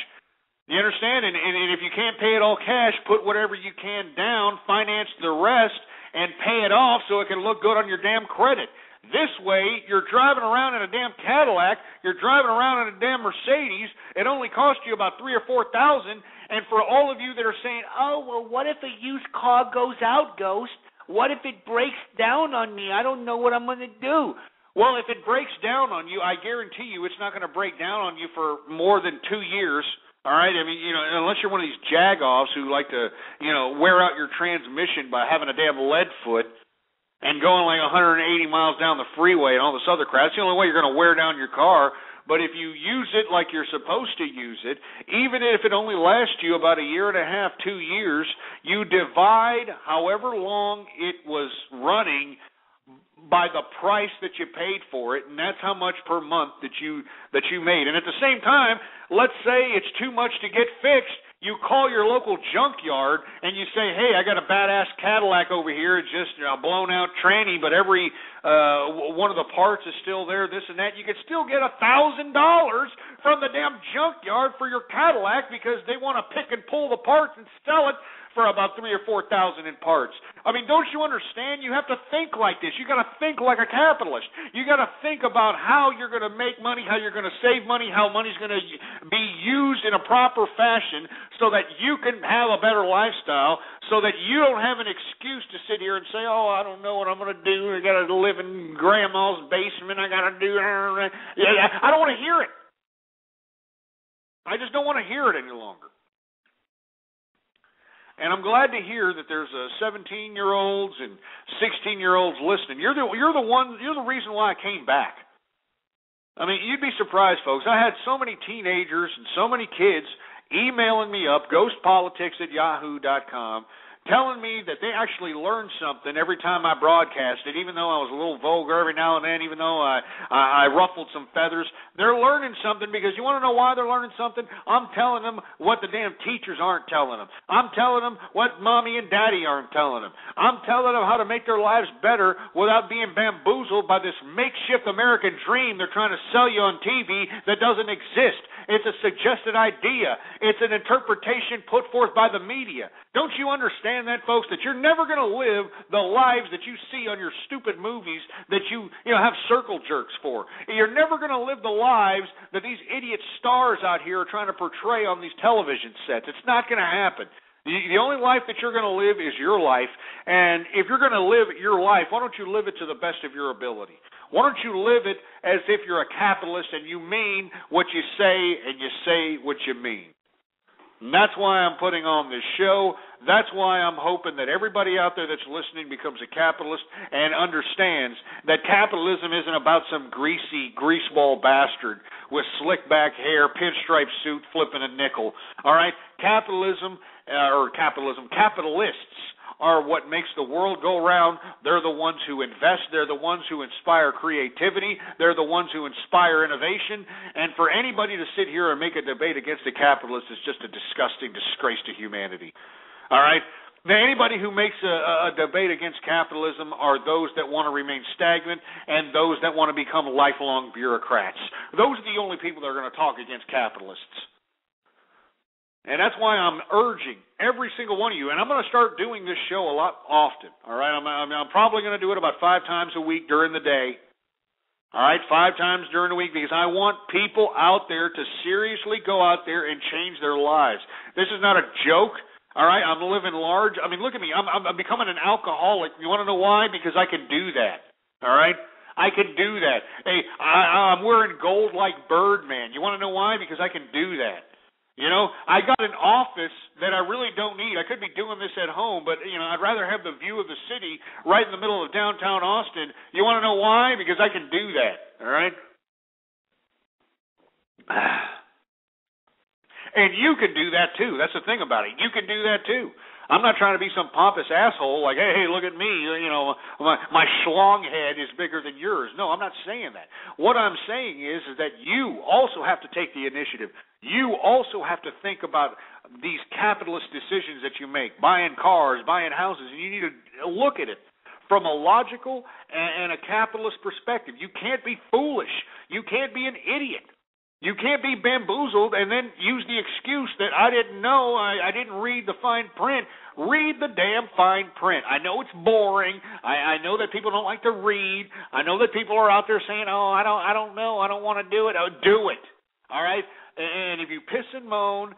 You understand? And if you can't pay it all cash, put whatever you can down, finance the rest, and pay it off so it can look good on your damn credit. This way, you're driving around in a damn Cadillac, you're driving around in a damn Mercedes, it only cost you about $3,000 or $4,000, and for all of you that are saying, oh, well, what if a used car goes out, Ghost? What if it breaks down on me? I don't know what I'm going to do. Well, if it breaks down on you, I guarantee you it's not going to break down on you for more than 2 years. All right? I mean, unless you're one of these jag-offs who like to, wear out your transmission by having a damn lead foot and going like 180 miles down the freeway and all this other crap. It's the only way you're going to wear down your car. But if you use it like you're supposed to use it, even if it only lasts you about a year and a half, 2 years, you divide however long it was running by the price that you paid for it, and that's how much per month that you made. And at the same time, let's say it's too much to get fixed. You call your local junkyard and you say, hey, I got a badass Cadillac over here. It's just a blown-out tranny, but every one of the parts is still there, this and that. You could still get $1,000 from the damn junkyard for your Cadillac because they want to pick and pull the parts and sell it for about $3,000 or $4,000 in parts. I mean, don't you understand? You have to think like this. You got to think like a capitalist. You got to think about how you're going to make money, how you're going to save money, how money's going to be used in a proper fashion so that you can have a better lifestyle, so that you don't have an excuse to sit here and say, oh, I don't know what I'm going to do. I got to live in grandma's basement. I got to do. I don't want to hear it. I just don't want to hear it any longer. And I'm glad to hear that there's 17-year-olds and 16-year-olds listening. You're the reason why I came back. I mean, you'd be surprised, folks. I had so many teenagers and so many kids emailing me up, ghostpolitics@yahoo.com, telling me that they actually learned something every time I broadcasted, even though I was a little vulgar every now and then, even though I ruffled some feathers. They're learning something because you want to know why they're learning something? I'm telling them what the damn teachers aren't telling them. I'm telling them what mommy and daddy aren't telling them. I'm telling them how to make their lives better without being bamboozled by this makeshift American dream they're trying to sell you on TV that doesn't exist. It's a suggested idea. It's an interpretation put forth by the media. Don't you understand that, folks, that you're never going to live the lives that you see on your stupid movies that you have circle jerks for? You're never going to live the lives that these idiot stars out here are trying to portray on these television sets. It's not going to happen. The only life that you're going to live is your life, and if you're going to live your life, why don't you live it to the best of your ability? Why don't you live it as if you're a capitalist and you mean what you say and you say what you mean? And that's why I'm putting on this show. That's why I'm hoping that everybody out there that's listening becomes a capitalist and understands that capitalism isn't about some greasy greaseball bastard with slick back hair, pinstripe suit, flipping a nickel. All right? Capitalists are what makes the world go round. They're the ones who invest. They're the ones who inspire creativity. They're the ones who inspire innovation. And for anybody to sit here and make a debate against the capitalists is just a disgusting disgrace to humanity. All right? Now, anybody who makes a debate against capitalism are those that want to remain stagnant and those that want to become lifelong bureaucrats. Those are the only people that are going to talk against capitalists. And that's why I'm urging every single one of you, and I'm going to start doing this show a lot often, all right? I'm probably going to do it about 5 times a week during the day, all right, 5 times during the week, because I want people out there to seriously go out there and change their lives. This is not a joke, all right? I'm living large. I mean, look at me. I'm becoming an alcoholic. You want to know why? Because I can do that, all right? I can do that. Hey, I'm wearing gold like Birdman. You want to know why? Because I can do that. You know, I got an office that I really don't need. I could be doing this at home, but, you know, I'd rather have the view of the city right in the middle of downtown Austin. You want to know why? Because I can do that, all right? And you can do that, too. That's the thing about it. You can do that, too. I'm not trying to be some pompous asshole like, hey, look at me, you know, my schlong head is bigger than yours. No, I'm not saying that. What I'm saying is that you also have to take the initiative. You also have to think about these capitalist decisions that you make, buying cars, buying houses, and you need to look at it from a logical and a capitalist perspective. You can't be foolish. You can't be an idiot. You can't be bamboozled and then use the excuse that I didn't know, I didn't read the fine print. Read the damn fine print. I know it's boring. I know that people don't like to read. I know that people are out there saying, oh, I don't know, I don't want to do it. Oh, do it. All right? And if you piss and moan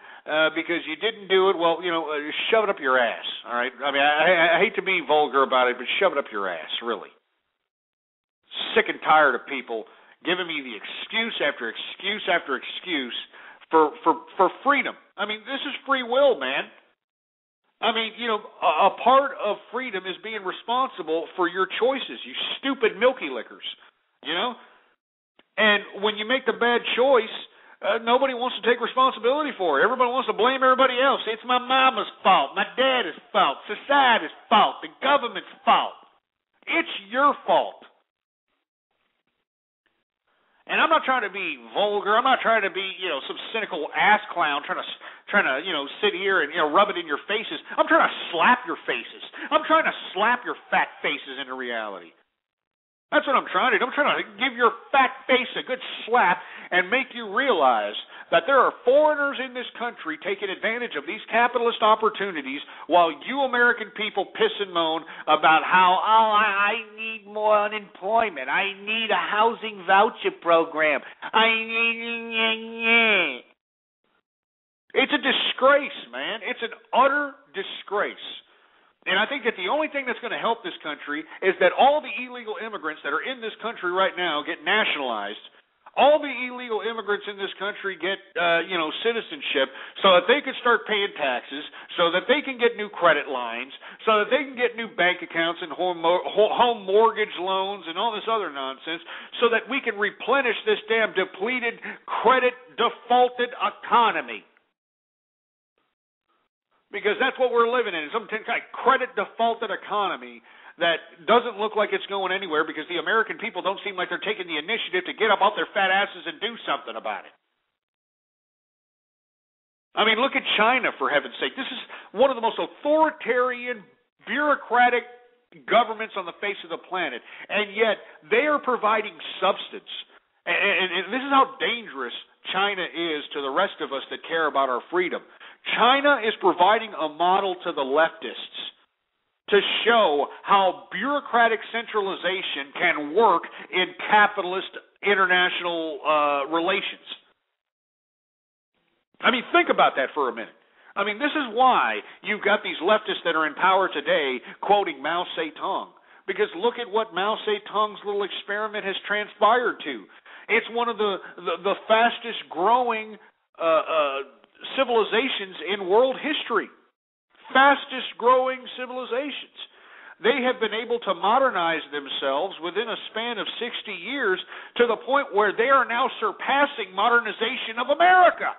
because you didn't do it, well, you know, shove it up your ass. All right? I mean, I hate to be vulgar about it, but shove it up your ass, really. Sick and tired of people giving me the excuse after excuse after excuse for freedom. I mean, this is free will, man. I mean, you know, a part of freedom is being responsible for your choices, you stupid milky lickers, you know? And when you make the bad choice, nobody wants to take responsibility for it. Everybody wants to blame everybody else. It's my mama's fault, my dad's fault, society's fault, the government's fault. It's your fault. And I'm not trying to be vulgar. I'm not trying to be, you know, some cynical ass clown trying to, you know, sit here and, you know, rub it in your faces. I'm trying to slap your faces. I'm trying to slap your fat faces into reality. That's what I'm trying to do. I'm trying to give your fat face a good slap and make you realize that there are foreigners in this country taking advantage of these capitalist opportunities while you American people piss and moan about how, I need more unemployment. I need a housing voucher program. It's a disgrace, man. It's an utter disgrace. And I think that the only thing that's going to help this country is that all the illegal immigrants that are in this country right now get nationalized. All the illegal immigrants in this country get, citizenship so that they can start paying taxes, so that they can get new credit lines, so that they can get new bank accounts and home mortgage loans and all this other nonsense, so that we can replenish this damn depleted, credit defaulted economy. Because that's what we're living in, some kind of credit defaulted economy that doesn't look like it's going anywhere because the American people don't seem like they're taking the initiative to get up off their fat asses and do something about it. I mean, look at China, for heaven's sake. This is one of the most authoritarian, bureaucratic governments on the face of the planet, and yet they are providing substance. And this is how dangerous China is to the rest of us that care about our freedom. China is providing a model to the leftists to show how bureaucratic centralization can work in capitalist international relations. I mean, think about that for a minute. I mean, this is why you've got these leftists that are in power today quoting Mao Zedong. Because look at what Mao Zedong's little experiment has transpired to. It's one of the fastest growing civilizations in world history. Fastest growing civilizations. They have been able to modernize themselves within a span of 60 years to the point where they are now surpassing modernization of America.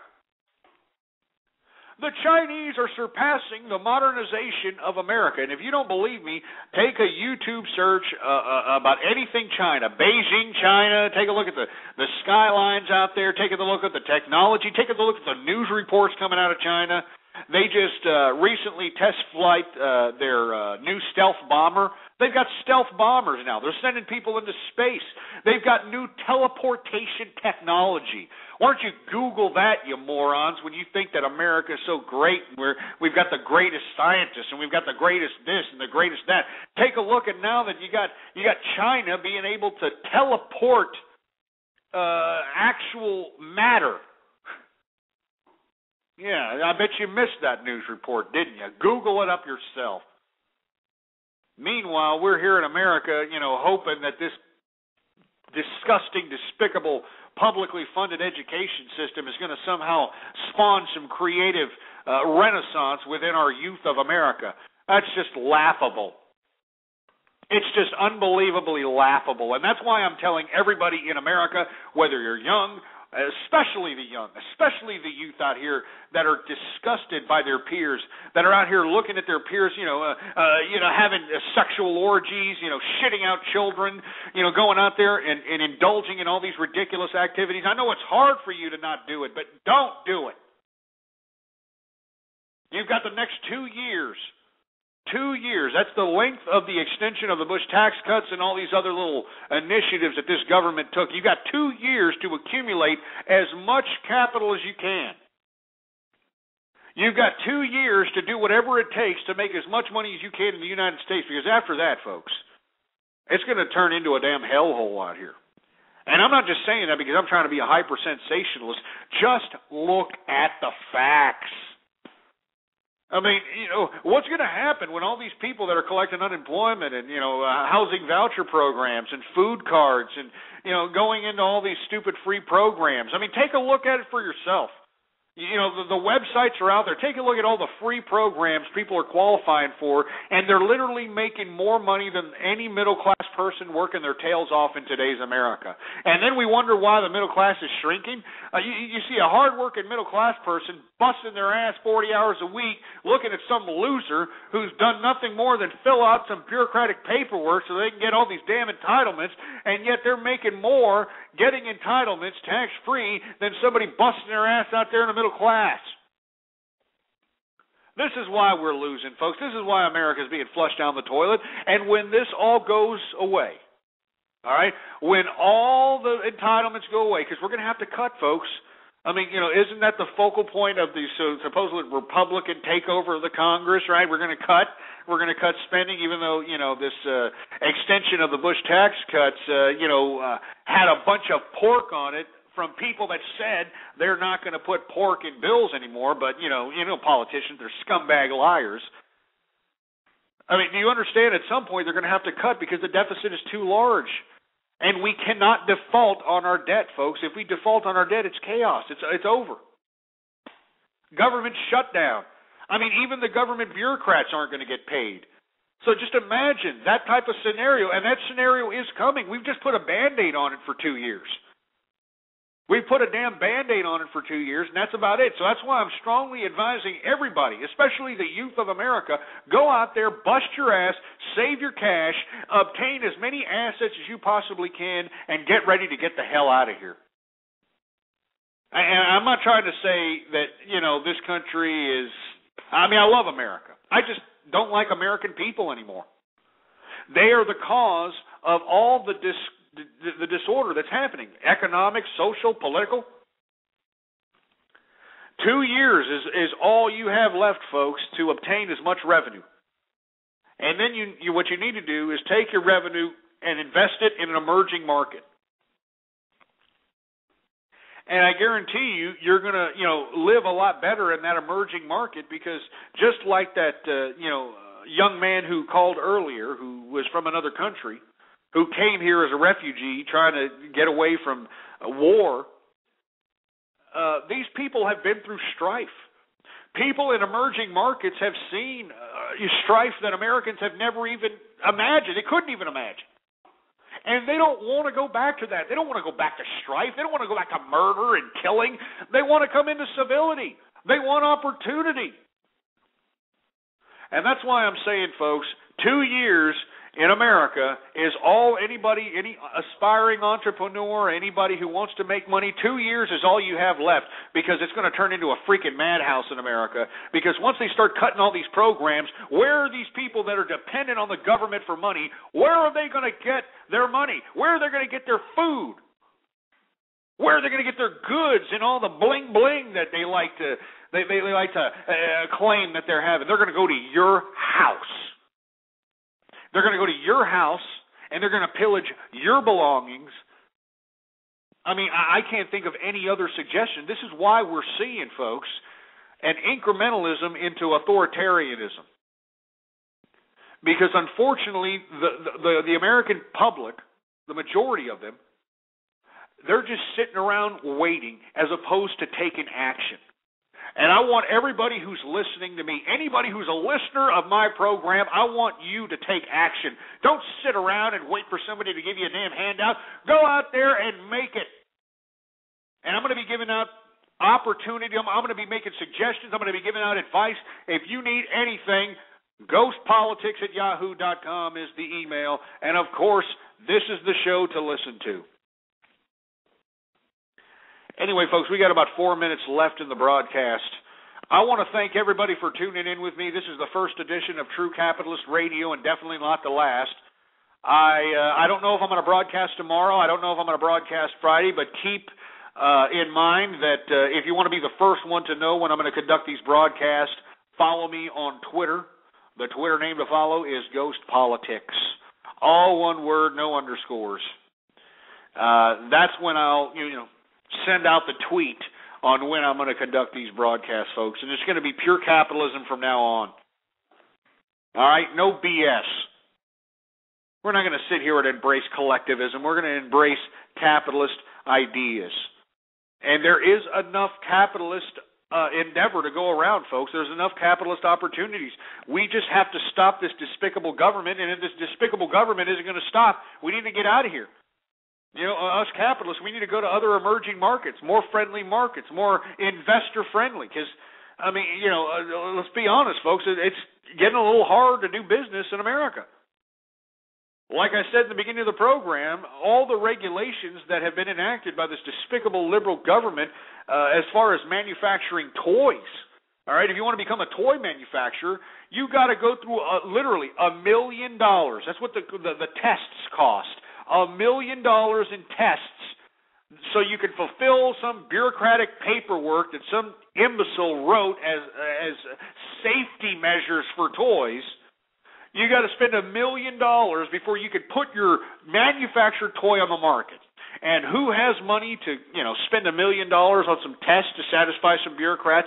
The Chinese are surpassing the modernization of America. And if you don't believe me, take a YouTube search about anything China. Beijing, China. Take a look at the skylines out there. Take a look at the technology. Take a look at the news reports coming out of China. They just recently test flight their new stealth bomber. They've got stealth bombers now. They're sending people into space. They've got new teleportation technology. Why don't you Google that, you morons, when you think that America is so great and we've got the greatest scientists and we've got the greatest this and the greatest that. Take a look at now that you got China being able to teleport actual matter. Yeah, I bet you missed that news report, didn't you? Google it up yourself. Meanwhile, we're here in America, hoping that this disgusting, despicable, publicly funded education system is going to somehow spawn some creative renaissance within our youth of America. That's just laughable. It's just unbelievably laughable. And that's why I'm telling everybody in America, whether you're young, especially the young, especially the youth out here that are disgusted by their peers, that are out here looking at their peers, having sexual orgies, shitting out children, going out there and indulging in all these ridiculous activities. I know it's hard for you to not do it, but don't do it. You've got the next 2 years. 2 years. That's the length of the extension of the Bush tax cuts and all these other little initiatives that this government took. You've got 2 years to accumulate as much capital as you can. You've got 2 years to do whatever it takes to make as much money as you can in the United States, because after that, folks, it's going to turn into a damn hellhole out here. And I'm not just saying that because I'm trying to be a hyper-sensationalist. Just look at the facts. I mean, what's going to happen when all these people that are collecting unemployment and, housing voucher programs and food cards and, going into all these stupid free programs? I mean, take a look at it for yourself. The websites are out there. Take a look at all the free programs people are qualifying for, and they're literally making more money than any middle-class person working their tails off in today's America. And then we wonder why the middle class is shrinking. You see a hard-working middle-class person busting their ass 40 hours a week looking at some loser who's done nothing more than fill out some bureaucratic paperwork so they can get all these damn entitlements, and yet they're making more getting entitlements tax-free than somebody busting their ass out there in the middle class. This is why we're losing, folks. This is why America is being flushed down the toilet. And when this all goes away, all right, when all the entitlements go away, because we're going to have to cut, folks. I mean, isn't that the focal point of the supposedly Republican takeover of the Congress, right? We're going to cut spending, even though, this extension of the Bush tax cuts, had a bunch of pork on it from people that said they're not going to put pork in bills anymore, but, politicians, they're scumbag liars. I mean, do you understand at some point they're going to have to cut because the deficit is too large? And we cannot default on our debt, folks. If we default on our debt, it's chaos. It's over. Government shutdown. I mean, even the government bureaucrats aren't going to get paid. So just imagine that type of scenario, and that scenario is coming. We've just put a Band-Aid on it for 2 years. We've put a damn Band-Aid on it for 2 years, and that's about it. So that's why I'm strongly advising everybody, especially the youth of America, go out there, bust your ass, save your cash, obtain as many assets as you possibly can, and get ready to get the hell out of here. And I'm not trying to say that, this country is... I mean, I love America. I just don't like American people anymore. They are the cause of all the disorder that's happening, economic, social, political. 2 years is all you have left, folks, to obtain as much revenue. And then what you need to do is take your revenue and invest it in an emerging market. And I guarantee you, you're going to, live a lot better in that emerging market, because just like that, young man who called earlier, who was from another country, who came here as a refugee trying to get away from a war, these people have been through strife. People in emerging markets have seen strife that Americans have never even imagined. They couldn't even imagine. And they don't want to go back to that. They don't want to go back to strife. They don't want to go back to murder and killing. They want to come into civility. They want opportunity. And that's why I'm saying, folks, 2 years in America is all any aspiring entrepreneur, anybody who wants to make money, 2 years is all you have left, because it's going to turn into a freaking madhouse in America. Because once they start cutting all these programs, where are these people that are dependent on the government for money, where are they going to get their money? Where are they going to get their food? Where are they going to get their goods and all the bling-bling that they like to claim that they're having? They're going to go to your house. They're going to go to your house, and they're going to pillage your belongings. I mean, I can't think of any other suggestion. This is why we're seeing, folks, an incrementalism into authoritarianism. Because unfortunately, the American public, the majority of them, they're just sitting around waiting as opposed to taking action. And I want everybody who's listening to me, anybody who's a listener of my program, I want you to take action. Don't sit around and wait for somebody to give you a damn handout. Go out there and make it. And I'm going to be giving out opportunity. I'm going to be making suggestions. I'm going to be giving out advice. If you need anything, ghostpolitics@yahoo.com is the email. And, of course, this is the show to listen to. Anyway, folks, we got about 4 minutes left in the broadcast. I want to thank everybody for tuning in with me. This is the first edition of True Capitalist Radio, and definitely not the last. I don't know if I'm going to broadcast tomorrow. I don't know if I'm going to broadcast Friday, but keep in mind that if you want to be the first one to know when I'm going to conduct these broadcasts, follow me on Twitter. The Twitter name to follow is Ghost Politics. All one word, no underscores. That's when I'll, send out the tweet on when I'm going to conduct these broadcasts, folks. And it's going to be pure capitalism from now on. All right? No BS. We're not going to sit here and embrace collectivism. We're going to embrace capitalist ideas. And there is enough capitalist endeavor to go around, folks. There's enough capitalist opportunities. We just have to stop this despicable government, and if this despicable government isn't going to stop, we need to get out of here. Us capitalists, we need to go to other emerging markets, more friendly markets, more investor-friendly. Because, let's be honest, folks, it's getting a little hard to do business in America. Like I said in the beginning of the program, all the regulations that have been enacted by this despicable liberal government as far as manufacturing toys, all right, if you want to become a toy manufacturer, you got to go through literally $1 million. That's what the tests cost. $1 million in tests so you can fulfill some bureaucratic paperwork that some imbecile wrote as safety measures for toys. You got to spend $1 million before you could put your manufactured toy on the market. And who has money to, spend $1 million on some tests to satisfy some bureaucrats?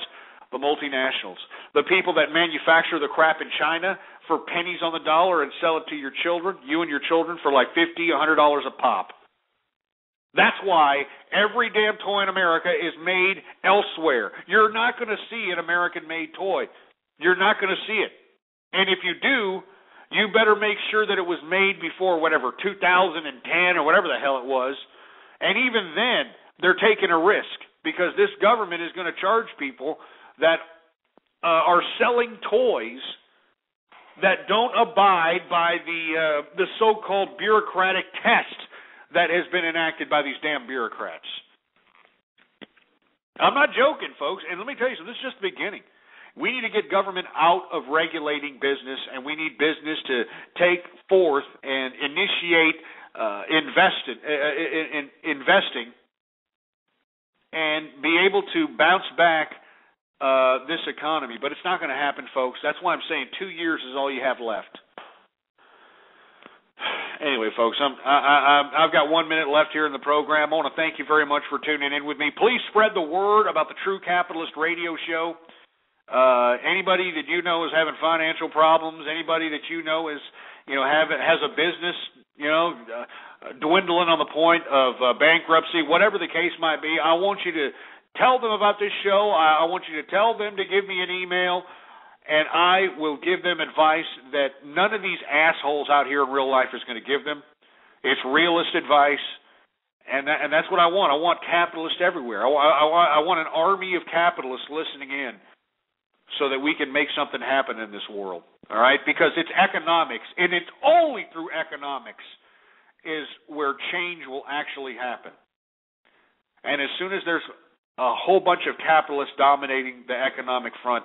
The multinationals. The people that manufacture the crap in China for pennies on the dollar and sell it to your children, you and your children, for like $50, $100 a pop. That's why every damn toy in America is made elsewhere. You're not going to see an American-made toy. You're not going to see it. And if you do, you better make sure that it was made before, 2010 or whatever the hell it was. And even then, they're taking a risk, because this government is going to charge people that are selling toys that don't abide by the so-called bureaucratic test that has been enacted by these damn bureaucrats. I'm not joking, folks, and let me tell you something, this is just the beginning. We need to get government out of regulating business, and we need business to take forth and initiate investing and be able to bounce back this economy. But it's not going to happen, folks. That's why I'm saying 2 years is all you have left. Anyway, folks, I've got 1 minute left here in the program. I want to thank you very much for tuning in with me. Please spread the word about the True Capitalist Radio Show. Anybody that you know is having financial problems, anybody that you know is, has a business, dwindling on the point of bankruptcy, whatever the case might be, I want you to tell them about this show. I want you to tell them to give me an email, and I will give them advice that none of these assholes out here in real life is going to give them. It's realist advice, and that's what I want. I want capitalists everywhere. I want an army of capitalists listening in so that we can make something happen in this world, all right? Because it's economics, and it's only through economics is where change will actually happen. And as soon as there's a whole bunch of capitalists dominating the economic front,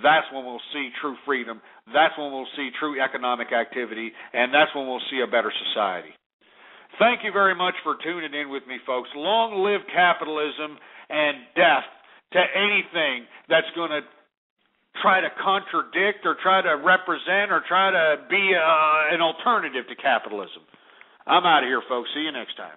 that's when we'll see true freedom. That's when we'll see true economic activity, and that's when we'll see a better society. Thank you very much for tuning in with me, folks. Long live capitalism, and death to anything that's going to try to contradict or try to represent or try to be an alternative to capitalism. I'm out of here, folks. See you next time.